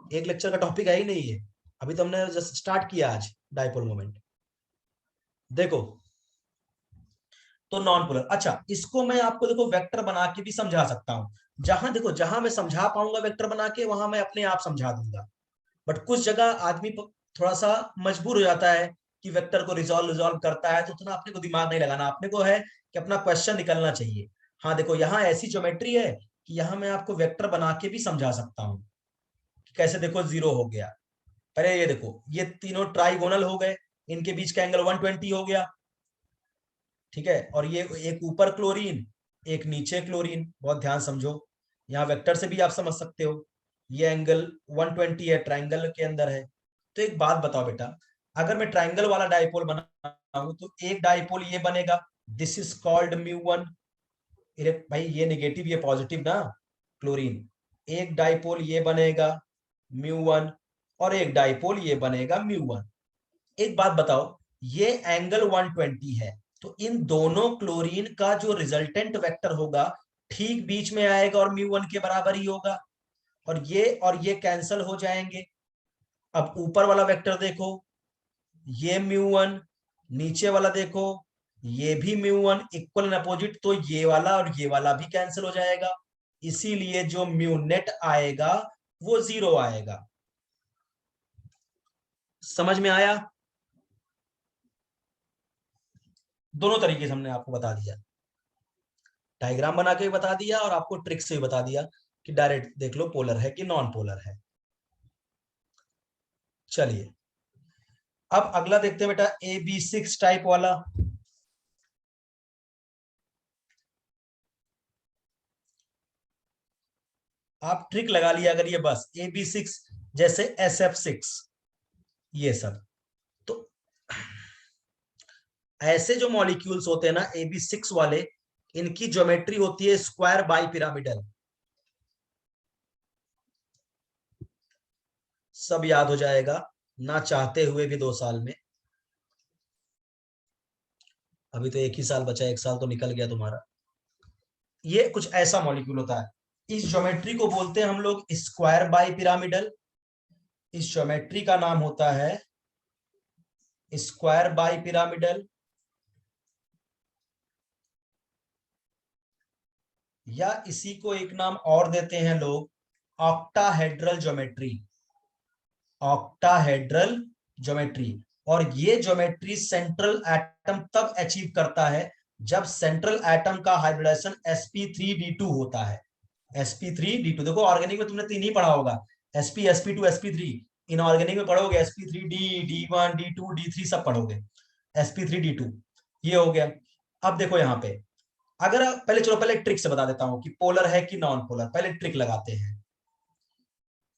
एक लेक्चर का टॉपिक है ही नहीं है, अभी तो हमने जस्ट स्टार्ट किया आज डाइपोल मोमेंट। देखो, तो नॉन पोलर, अच्छा इसको मैं आपको देखो वेक्टर बना के भी समझा सकता हूं। जहां देखो, जहां मैं समझा पाऊंगा वेक्टर बना के, वहां मैं अपने आप समझा दूंगा। बट कुछ जगह आदमी थोड़ा सा मजबूर हो जाता है कि वेक्टर को रिजॉल्व रिजॉल्व करता है, तो उतना अपने को दिमाग नहीं लगाना, अपने को है कि अपना क्वेश्चन निकलना चाहिए। हाँ देखो, यहाँ ऐसी ज्योमेट्री है कि यहाँ मैं आपको वेक्टर बना के भी समझा सकता हूँ। कैसे देखो 0 हो गया। पहले ये देखो, ये तीनों ट्राइगोनल हो गए, इनके बीच का एंगल 120 हो गया, ठीक है। और ये एक ऊपर क्लोरीन, एक नीचे क्लोरीन, बहुत ध्यान समझो, यहाँ वेक्टर से भी आप समझ सकते हो। ये एंगल 120 है, ट्राइंगल के अंदर है। तो एक बात बताओ बेटा, अगर मैं ट्राइंगल वाला डाइपोल बनाऊं तो एक डाइपोल ये बनेगा, दिस इज कॉल्ड μ1। भाई ये नेगेटिव ये पॉजिटिव ना, क्लोरीन। एक डाइपोल ये बनेगा μ1, और एक डाइपोल ये बनेगा μ1। एक बात बताओ, ये एंगल 120 है, तो इन दोनों क्लोरीन का जो रिजल्टेंट वेक्टर होगा ठीक बीच में आएगा और μ1 के बराबर ही होगा, और ये कैंसल हो जाएंगे। अब ऊपर वाला वेक्टर देखो, ये μ1, नीचे वाला देखो ये भी μ1, इक्वल एंड अपोजिट, तो ये वाला और ये वाला भी कैंसिल हो जाएगा। इसीलिए जो म्यू नेट आएगा वो 0 आएगा। समझ में आया? दोनों तरीके से हमने आपको बता दिया, डायग्राम बना के भी बता दिया और आपको ट्रिक से भी बता दिया कि डायरेक्ट देख लो पोलर है कि नॉन पोलर है। चलिए अब अगला देखते हैं बेटा, AB6 टाइप वाला। आप ट्रिक लगा लिया अगर ये बस AB6 जैसे SF6 ये सब, तो ऐसे जो मॉलिक्यूल्स होते हैं ना AB6 वाले, इनकी ज्योमेट्री होती है स्क्वायर बाई पिरामिडल। सब याद हो जाएगा ना चाहते हुए भी 2 साल में। अभी तो 1 ही साल बचा है, 1 साल तो निकल गया तुम्हारा। ये कुछ ऐसा मॉलिक्यूल होता है, इस ज्योमेट्री को बोलते हैं हम लोग स्क्वायर बाई पिरामिडल। इस ज्योमेट्री का नाम होता है स्क्वायर बाई पिरामिडल, या इसी को एक नाम और देते हैं लोग, ऑक्टाहेड्रल ज्योमेट्री। Octahedral geometry. और ये ज्योमेट्री सेंट्रल एटम तब अचीव करता है जब सेंट्रल एटम का हाइब्रिडाइजेशन sp3d2 होता है। sp3d2 देखो ऑर्गेनिक में तुमने 3 ही पढ़ा होगा, sp sp2 sp3। इनऑर्गेनिक में पढ़ोगे sp3d d1 d2 d3 सब पढ़ोगे, sp3d2 ये हो गया। अब देखो यहाँ पे, अगर पहले चलो पहले ट्रिक से बता देता हूं कि पोलर है कि नॉन पोलर, पहले ट्रिक लगाते हैं।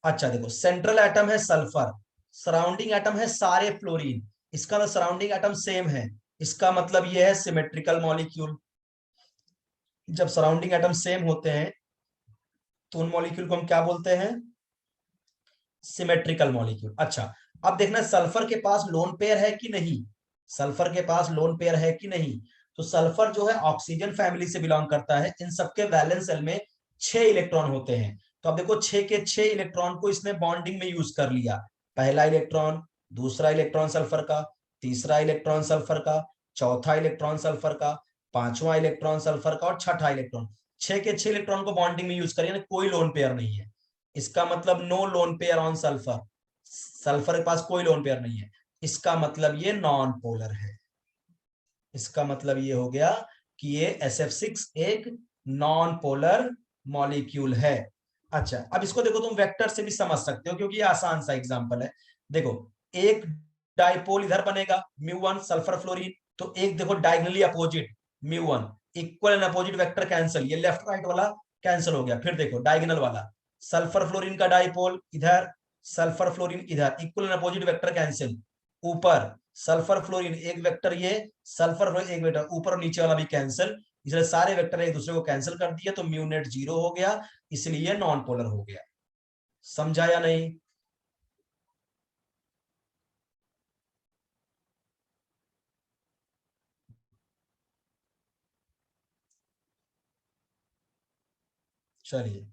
अच्छा देखो, सेंट्रल एटम है सल्फर, सराउंडिंग एटम है सारे फ्लोरीन, इसका तो सराउंडिंग एटम सेम है, इसका मतलब ये है सिमेट्रिकल मॉलिक्यूल। जब सराउंडिंग एटम सेम होते हैं तो उन मॉलिक्यूल को हम क्या बोलते हैं? Symmetrical molecule. अच्छा, अब देखना सल्फर के पास लोन पेयर है कि नहीं, सल्फर के पास लोन पेयर है कि नहीं। तो सल्फर जो है ऑक्सीजन फैमिली से बिलोंग करता है, इन सबके वैलेंस शेल में 6 इलेक्ट्रॉन होते हैं। तो अब देखो 6 के 6 इलेक्ट्रॉन को इसने बॉन्डिंग में यूज कर लिया, पहला इलेक्ट्रॉन, दूसरा इलेक्ट्रॉन सल्फर का, तीसरा इलेक्ट्रॉन सल्फर का, चौथा इलेक्ट्रॉन सल्फर का, पांचवा इलेक्ट्रॉन सल्फर का और छठा इलेक्ट्रॉन। 6 के 6 इलेक्ट्रॉन को बॉन्डिंग में यूज करिए, कोई लोन पेयर नहीं है। इसका मतलब no lone pair on sulphur, sulphur के पास कोई लोन पेयर नहीं है, इसका मतलब ये नॉन पोलर है। इसका मतलब ये हो गया कि ये SF6 एक नॉन पोलर मॉलिक्यूल है। अच्छा, अब इसको देखो तुम वेक्टर से भी समझ सकते हो क्योंकि ये आसान सा एग्जांपल है। देखो एक डाइपोल इधर बनेगा μ1 सल्फर फ्लोरीन, तो एक देखो diagonally opposite μ1, equal and opposite vector cancel, ये लेफ्ट राइट वाला कैंसिल हो गया। फिर देखो डायगोनल वाला, सल्फर फ्लोरीन का डाइपोल इधर, सल्फर फ्लोरीन इधर, equal and opposite vector cancel. ऊपर सल्फर फ्लोरीन एक वेक्टर, ये सल्फर फ्लोरीन एक वेक्टर, ऊपर और नीचे वाला भी कैंसिल, इसलिए सारे वेक्टर एक दूसरे को कैंसिल कर दिया तो म्यू नेट 0 हो गया, इसलिए नॉन पोलर हो गया। समझा या नहीं? चलिए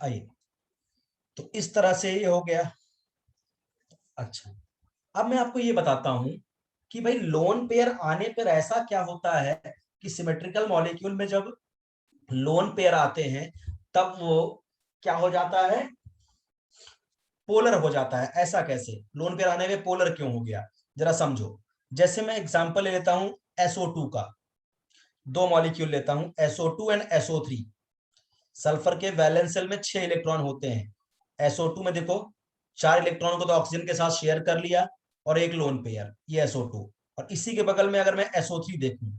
आइए, तो इस तरह से ये हो गया। अच्छा, अब मैं आपको ये बताता हूं कि भाई लोन पेयर आने पर ऐसा क्या होता है कि सिमेट्रिकल मॉलिक्यूल में जब लोन पेयर आते हैं तब वो क्या हो जाता है? पोलर हो जाता है। ऐसा कैसे, लोन पेयर आने में पोलर क्यों हो गया, जरा समझो। जैसे मैं एग्जांपल ले लेता हूं SO2 का, 2 मॉलिक्यूल लेता हूं SO2 एंड SO3। सल्फर के वैलेंस शेल में 6 इलेक्ट्रॉन होते हैं। SO2 में देखो 4 इलेक्ट्रॉन को तो ऑक्सीजन के साथ शेयर कर लिया और एक लोन पेयर, ये SO2। और इसी के बगल में अगर मैं SO3 देखूं,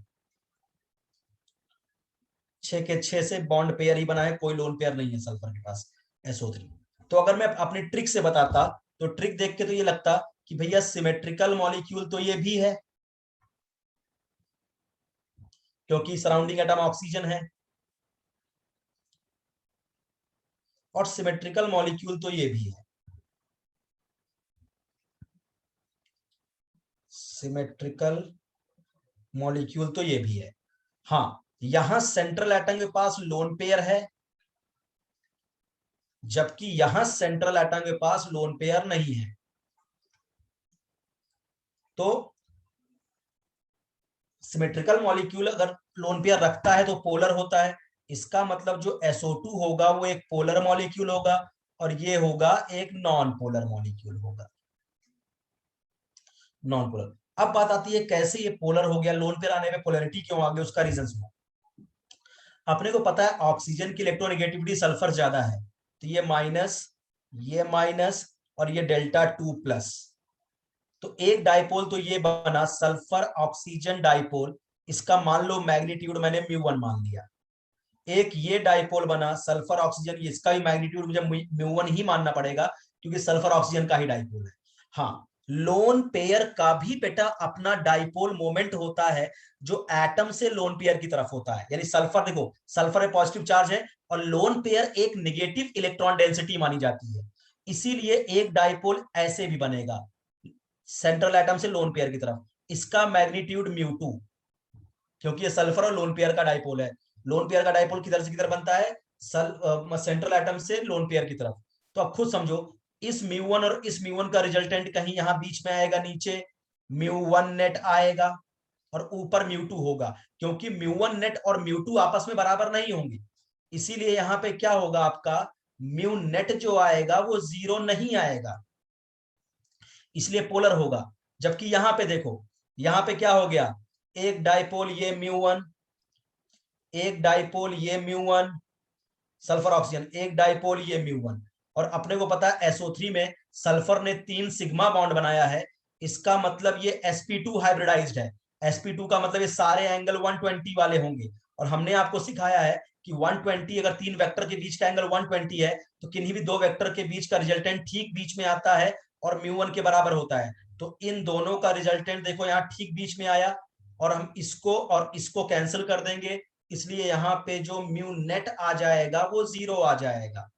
6 के 6 से बॉन्ड पेयर ही बना है, कोई लोन पेयर नहीं है सल्फर के पास, SO3। तो अगर मैं अपनी ट्रिक से बताता, तो ट्रिक देख के तो ये लगता कि भैया सिमेट्रिकल मॉलिक्यूल तो ये भी है, क्योंकि सराउंडिंग एटम ऑक्सीजन है, और सिमेट्रिकल मॉलिक्यूल तो ये भी है, सिमेट्रिकल मॉलिक्यूल तो ये भी है। हाँ, यहां सेंट्रल एटम के पास लोन पेयर है, जबकि यहां सेंट्रल एटम के पास लोन पेयर नहीं है। तो सिमेट्रिकल मॉलिक्यूल अगर लोन पेयर रखता है तो पोलर होता है, इसका मतलब जो SO2 होगा वो एक पोलर मॉलिक्यूल होगा, और ये होगा एक नॉन पोलर मॉलिक्यूल होगा, नॉन पोलर। अब बात आती है कैसे ये पोलर हो गया, लोन पेयर आने में पोलैरिटी क्यों आ गया, उसका रीजन सुनो। अपने को पता है ऑक्सीजन की इलेक्ट्रोनेगेटिविटी सल्फर ज्यादा है, तो ये माइनस और ये Δ2+। तो एक डाइपोल तो ये बना सल्फर ऑक्सीजन डाइपोल, इसका मान लो मैग्नीट्यूड मैंने μ1 मान लिया। एक ये डाइपोल बना सल्फर ऑक्सीजन, इसका भी मैग्नीट्यूड मुझे μ1 ही मानना पड़ेगा, क्योंकि सल्फर ऑक्सीजन का ही डाइपोल है। हाँ, लोन पेयर का भी बेटा अपना डाइपोल मोमेंट होता है, जो एटम से लोन पेयर की तरफ होता है। यानी सल्फर, देखो सल्फर में पॉजिटिव चार्ज है, और लोन पेयर एक नेगेटिव इलेक्ट्रॉन डेंसिटी मानी जाती है, इसीलिए एक डाइपोल ऐसे भी बनेगा, सेंट्रल एटम से लोन पेयर की तरफ, इसका मैग्नीट्यूड μ2, क्योंकि ये सल्फर और लोन पेयर का डाइपोल है। लोन पेयर का डाइपोल किधर से किधर बनता है, सेंट्रल एटम से लोन पेयर की तरफ। तो अब खुद समझो, इस μ1 और इस μ1 का रिजल्टेंट कहीं यहां बीच में आएगा, नीचे μ1 नेट आएगा, और ऊपर μ2 होगा, क्योंकि μ1 नेट और μ2 आपस में बराबर नहीं होंगे, इसीलिए यहां पे क्या होगा, आपका म्यू नेट जो आएगा वो 0 नहीं आएगा, इसलिए पोलर होगा। जबकि यहां पे देखो, यहां पे क्या हो गया, एक डाइपोल ये μ1, एक डाइपोल ये μ1, सल्फर ऑक्सीजन, एक डाइपोल ये μ1। और अपने को पता है SO3 में सल्फर ने 3 सिग्मा बॉन्ड बनाया है, इसका मतलब ये sp2 हाइब्रिडाइज्ड है। sp2 का मतलब ये सारे एंगल 120 वाले होंगे, और हमने आपको सिखाया है कि 120, अगर 3 वेक्टर के बीच का एंगल 120 है, तो किन्हीं भी 2 वेक्टर के बीच का रिजल्टेंट ठीक बीच में आता है और μ1 के बराबर होता है। तो इन दोनों का रिजल्टेंट देखो यहाँ ठीक बीच में आया, और हम इसको और इसको कैंसिल कर देंगे, इसलिए यहाँ पे जो म्यू नेट आ जाएगा वो 0 आ जाएगा।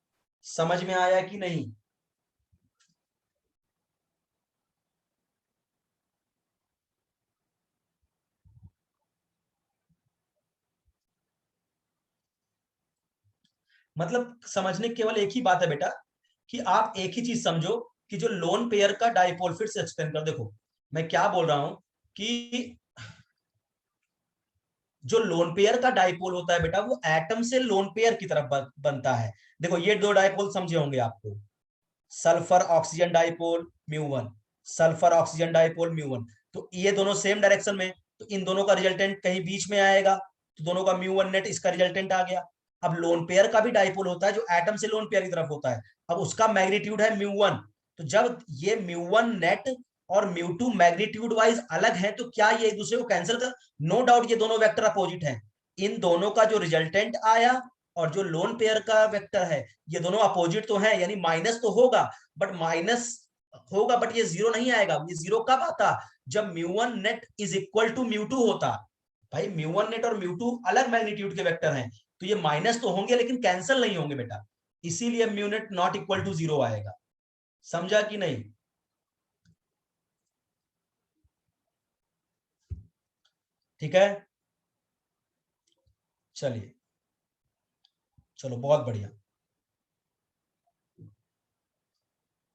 समझ में आया कि नहीं? मतलब समझने की केवल एक ही बात है बेटा, कि आप एक ही चीज समझो, कि जो लोन पेयर का डाइपोल, फिर से एक्सप्लेन कर, देखो मैं क्या बोल रहा हूं, कि जो लोन पेयर का डाइपोल होता है बेटा, वो एटम से लोन पेयर की तरफ बनता है। देखो ये 2 डाइपोल समझे होंगे आपको, sulphur oxygen dipole μ1, sulphur oxygen dipole μ1, तो ये दोनों सेम डायरेक्शन में, तो इन दोनों का रिजल्टेंट कहीं बीच में आएगा, तो दोनों का μ1 नेट, इसका रिजल्टेंट आ गया। अब लोन पेयर का भी डाइपोल होता है जो एटम से लोन पेयर की तरफ होता है, अब उसका मैग्नीट्यूड है μ1। तो जब ये μ1 नेट और μ2 मैग्नीट्यूड वाइज अलग है, तो क्या ये एक दूसरे को कैंसिल कर, नो डाउट ये दोनों वेक्टर अपोजिट हैं, इन दोनों का जो रिजल्टेंट आया और जो लोन पेयर का वेक्टर है, ये दोनों अपोजिट तो है, यानी माइनस तो होगा, बट ये 0 नहीं आएगा। ये 0 कब आता, जब μ1 नेट इज इक्वल टू μ2 होता। भाई μ1 नेट और μ2 अलग मैग्नीट्यूड के वेक्टर हैं, तो ये माइनस तो होंगे लेकिन कैंसिल नहीं होंगे बेटा, इसीलिए mu net not equal to 0 आएगा। समझा कि नहीं? ठीक है, चलिए, चलो बहुत बढ़िया।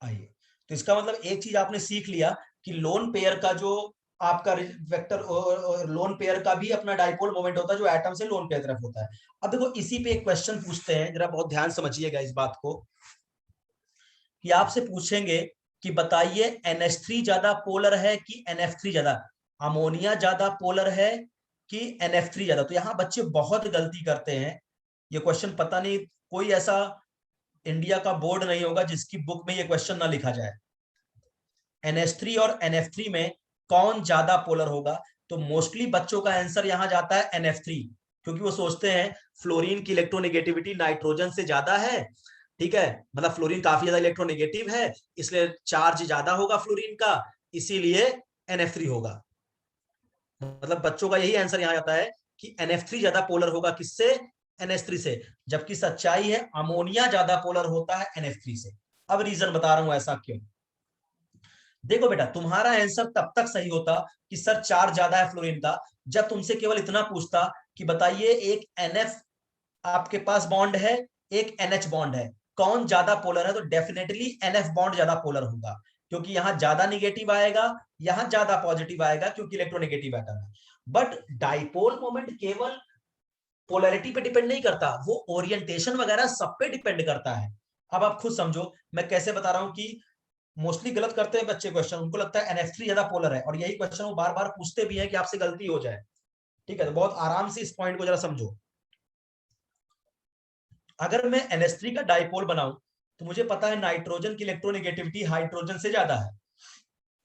आइए, तो इसका मतलब एक चीज आपने सीख लिया, कि लोन पेयर का जो आपका वेक्टर, लोन पेयर का भी अपना डाइपोल मोमेंट होता है, जो एटम से लोन पेयर तरफ होता है। अब देखो इसी पे एक क्वेश्चन पूछते हैं, जरा बहुत ध्यान समझिएगा इस बात को, कि आपसे पूछेंगे कि बताइए NH3 ज्यादा पोलर है कि NF3 ज्यादा, अमोनिया ज्यादा पोलर है कि NF3 ज्यादा। तो यहाँ बच्चे बहुत गलती करते हैं, ये क्वेश्चन पता नहीं, कोई ऐसा इंडिया का बोर्ड नहीं होगा जिसकी बुक में ये क्वेश्चन ना लिखा जाए। NH3 और NF3 में कौन ज्यादा पोलर होगा? तो मोस्टली बच्चों का आंसर यहां जाता है NF3, क्योंकि वो सोचते हैं फ्लोरीन की इलेक्ट्रोनेगेटिविटी नाइट्रोजन से ज्यादा है, ठीक है, मतलब फ्लोरीन काफी ज्यादा इलेक्ट्रोनेगेटिव है, इसलिए चार्ज ज्यादा होगा फ्लोरीन का, इसीलिए NF3 होगा। मतलब बच्चों का यही आंसर यहां जाता है कि NF3 ज्यादा पोलर होगा किससे? NH3 से। जबकि सच्चाई है अमोनिया ज्यादा पोलर होता है NF3 से। अब रीजन बता रहा हूं ऐसा क्यों। देखो बेटा, तुम्हारा आंसर तब तक सही होता कि सर चार्ज ज्यादा है फ्लोरीन का, जब तुमसे केवल इतना पूछता कि बताइए एक NF आपके पास बॉन्ड है, एक NH बॉन्ड है, कौन ज्यादा पोलर है? तो डेफिनेटली NF बॉन्ड ज्यादा पोलर होगा, क्योंकि यहां ज्यादा निगेटिव आएगा, यहां ज्यादा पॉजिटिव आएगा, क्योंकि इलेक्ट्रोनेगेटिव एटम है। बट डाइपोल मोमेंट केवल पोलैरिटी पे डिपेंड नहीं करता, वो ओरिएंटेशन वगैरह सब पे डिपेंड करता है। अब आप खुद समझो मैं कैसे बता रहा हूं कि मोस्टली गलत करते हैं बच्चे क्वेश्चन, उनको लगता है NF3 ज्यादा पोलर है, और यही क्वेश्चन वो बार बार पूछते भी हैं कि आपसे गलती हो जाए। ठीक है, तो बहुत आराम से इस पॉइंट को जरा समझो। अगर मैं NH3 का डाइपोल बनाऊं, तो मुझे पता है नाइट्रोजन की इलेक्ट्रोनेगेटिविटी हाइड्रोजन से ज्यादा है,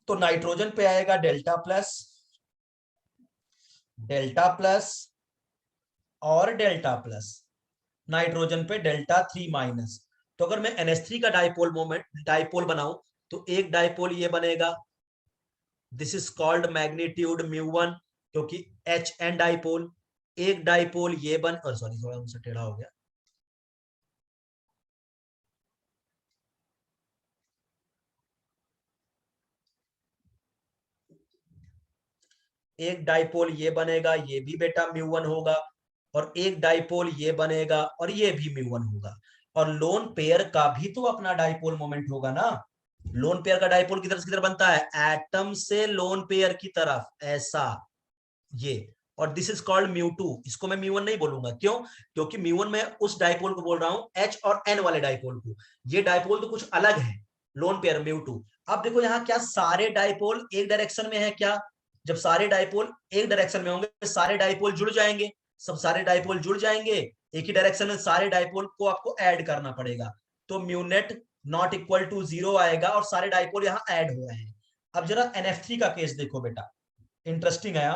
तो नाइट्रोजन पे आएगा डेल्टा प्लस, डेल्टा प्लस और डेल्टा प्लस, नाइट्रोजन पे डेल्टा 3 माइनस। तो अगर मैं NH3 का डाइपोल बनाऊं, तो एक डाइपोल ये बनेगा, दिस इज कॉल्ड मैग्नीट्यूड μ1, क्योंकि HN डाइपोल। एक डाइपोल ये बन, और सॉरी थोड़ा मुझसे टेढ़ा हो गया, एक डाइपोल ये बनेगा, ये भी बेटा μ1 होगा, और एक डाइपोल ये बनेगा और ये भी μ1 होगा। और लोन पेयर का भी तो अपना डाइपोल मोमेंट होगा ना। लोन पेयर का डाइपोल किधर बनता है? एटम से लोन पेयर की तरफ, ऐसा, ये। और दिस इज कॉल्ड μ2, इसको मैं μ1 नहीं बोलूंगा, क्यों? क्योंकि μ1 में उस डाइपोल को बोल रहा हूं, H और N वाले डाइपोल को। ये डाइपोल तो कुछ अलग है, लोन पेयर μ2। अब देखो यहाँ क्या सारे डाइपोल एक डायरेक्शन में है क्या? जब सारे डाइपोल एक डायरेक्शन में होंगे, सारे डाइपोल जुड़ जाएंगे, सब सारे डाइपोल जुड़ जाएंगे एक ही डायरेक्शन में, सारे डाइपोल को आपको ऐड करना पड़ेगा, तो म्यूनेट नॉट इक्वल टू 0 आएगा, और सारे डाइपोल यहाँ ऐड हो रहे हैं। अब जरा NF3 का केस देखो बेटा, इंटरेस्टिंग है।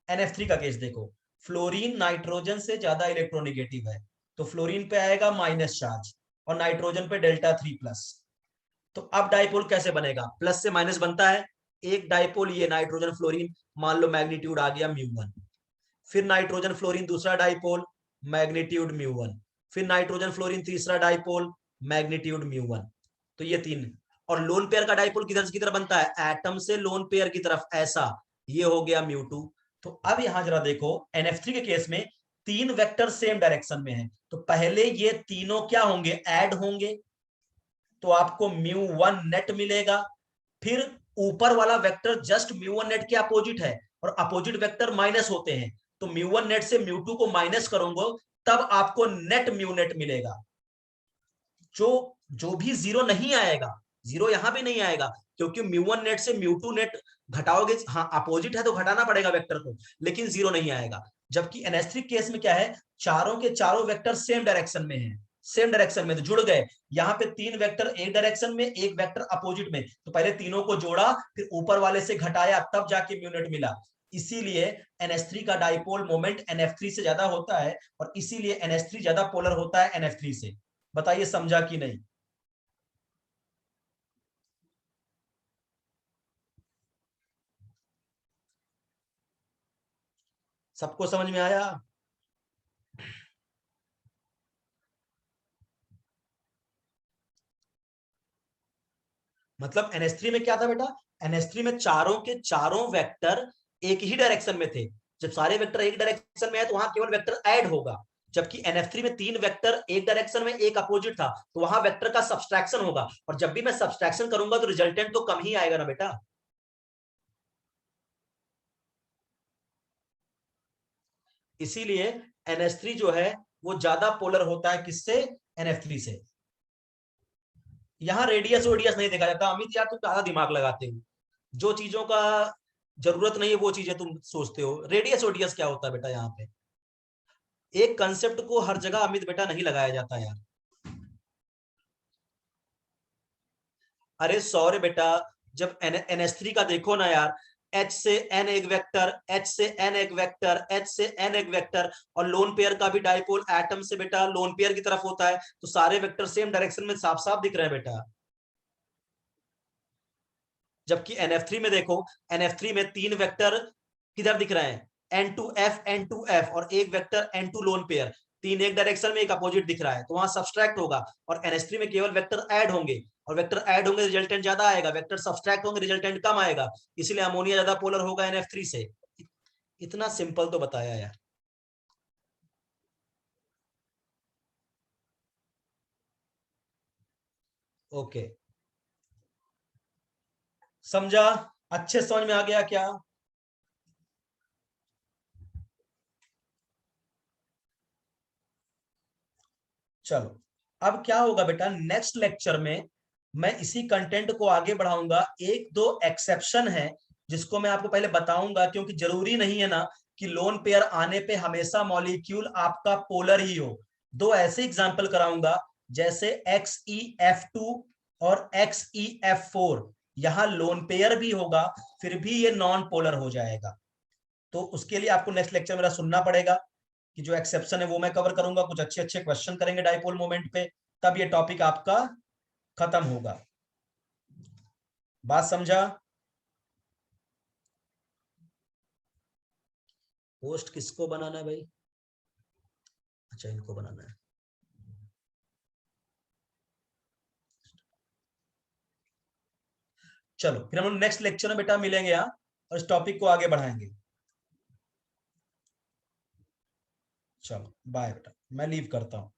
NF3 का केस देखो, फ्लोरीन नाइट्रोजन से ज्यादा इलेक्ट्रोनेगेटिव है, तो फ्लोरीन पे आएगा माइनस चार्ज, और नाइट्रोजन पे डेल्टा 3 प्लस। तो अब डाइपोल कैसे बनेगा? प्लस से माइनस बनता है, एक डाइपोल ये नाइट्रोजन फ्लोरीन, मान लो मैग्नीट्यूड आ गया μ1, फिर नाइट्रोजन फ्लोरीन दूसरा डाइपोल, मैग्नीट्यूड μ1, फिर नाइट्रोजन फ्लोरीन तीसरा डाइपोल, मैग्नीट्यूड μ1। तो ये तीन। और लोन पेयर का डाइपोल किधर की तरफ बनता है? एटम से लोन पेयर की तरफ, ऐसा, ये हो गया μ2। तो अब यहां जरा देखो, NF3 के केस में तीन वेक्टर सेम डायरेक्शन में है, तो पहले ये तीनों क्या होंगे? ऐड होंगे, तो आपको μ1 नेट मिलेगा। फिर ऊपर वाला वेक्टर जस्ट μ1 नेट के अपोजिट है, और अपोजिट वेक्टर माइनस होते हैं, तो μ1 नेट से μ2 को माइनस करूंगा, तब आपको नेट म्यू नेट मिलेगा। जो जो भी जीरो नहीं आएगा, जीरो यहां भी नहीं आएगा, क्योंकि μ1 नेट से μ2 नेट घटाओगे, हाँ अपोजिट है तो घटाना पड़ेगा वेक्टर को, लेकिन जीरो नहीं आएगा। जबकि NH3 केस में क्या है? चारों के चारों वेक्टर सेम डायरेक्शन में है, सेम डायरेक्शन में तो जुड़ गए। यहाँ पे तीन वेक्टर एक डायरेक्शन में, एक वेक्टर अपोजिट में, तो पहले तीनों को जोड़ा, फिर ऊपर वाले से घटाया, तब जाके म्यू नेट मिला। इसीलिए NH3 का डाइपोल मोमेंट NF3 से ज्यादा होता है, और इसीलिए NH3 ज्यादा पोलर होता है NF3 से। बताइए समझा कि नहीं? सबको समझ में आया? मतलब NH3 में क्या था बेटा? NH3 में चारों के चारों वेक्टर एक ही डायरेक्शन में थे। जब सारे वेक्टर एक डायरेक्शन में है, तो वहां केवल वेक्टर ऐड होगा। जबकि NF3 में तीन वेक्टर एक डायरेक्शन में, एक अपोजिट था, तो वहां वेक्टर का सब्सट्रैक्शन होगा, और जब भी मैं सब्सट्रैक्शन करूंगा तो रिजल्टेंट तो कम ही आएगा ना बेटा। इसीलिए NH3 जो है वो ज्यादा पोलर होता है किससे? NF3 से। यहां रेडियस ओडियस नहीं देखा जाता। अमित यार तुम ज्यादा दिमाग लगाते हो, जो चीजों का जरूरत नहीं है वो चीजें तुम सोचते हो। रेडियस ओडियस क्या होता है बेटा यहाँ पे? एक कंसेप्ट को हर जगह अमित बेटा नहीं लगाया जाता यार। अरे सॉरी बेटा, जब NH3 का देखो ना यार, H से N एक वेक्टर, H से N एक वेक्टर, H से N एक वेक्टर, और लोन पेयर का भी डाइपोल एटम से बेटा लोन पेयर की तरफ होता है, तो सारे वेक्टर सेम डायरेक्शन में साफ साफ दिख रहे हैं बेटा। जबकि NF3 में देखो, NF3 में 3 वेक्टर किधर दिख रहे हैं, N2F N2F, और एक वेक्टर N2 लोन पेयर, 3 एक डायरेक्शन में एक अपोजिट दिख रहा है, तो वहां सब्सट्रैक्ट होगा। और NH3 में केवल वेक्टर ऐड होंगे, और वेक्टर ऐड होंगे रिजल्टेंट ज्यादा आएगा, वेक्टर सब्सट्रैक्ट होंगे रिजल्टेंट कम आएगा, इसलिए अमोनिया ज्यादा पोलर होगा NF3 से। इतना सिंपल तो बताया यार। ओके, समझा? अच्छे समझ में आ गया क्या? चलो, अब क्या होगा बेटा, नेक्स्ट लेक्चर में मैं इसी कंटेंट को आगे बढ़ाऊंगा। एक दो एक्सेप्शन है जिसको मैं आपको पहले बताऊंगा, क्योंकि जरूरी नहीं है ना कि लोन पेयर आने पे हमेशा मॉलिक्यूल आपका पोलर ही हो। दो ऐसे एग्जांपल कराऊंगा, जैसे XeF2 और XeF4, यहां लोन पेयर भी होगा, फिर भी ये नॉन पोलर हो जाएगा। तो उसके लिए आपको नेक्स्ट लेक्चर मेरा सुनना पड़ेगा, कि जो एक्सेप्शन है वो मैं कवर करूंगा, कुछ अच्छे अच्छे क्वेश्चन करेंगे डाइपोल मोमेंट पे, तब ये टॉपिक आपका खत्म होगा। बात समझा? पोस्ट किसको बनाना है भाई? अच्छा, इनको बनाना है। चलो, फिर हम लोग नेक्स्ट लेक्चर में बेटा मिलेंगे यहाँ, और इस टॉपिक को आगे बढ़ाएंगे। चलो बाय बेटा, मैं लीव करता हूँ।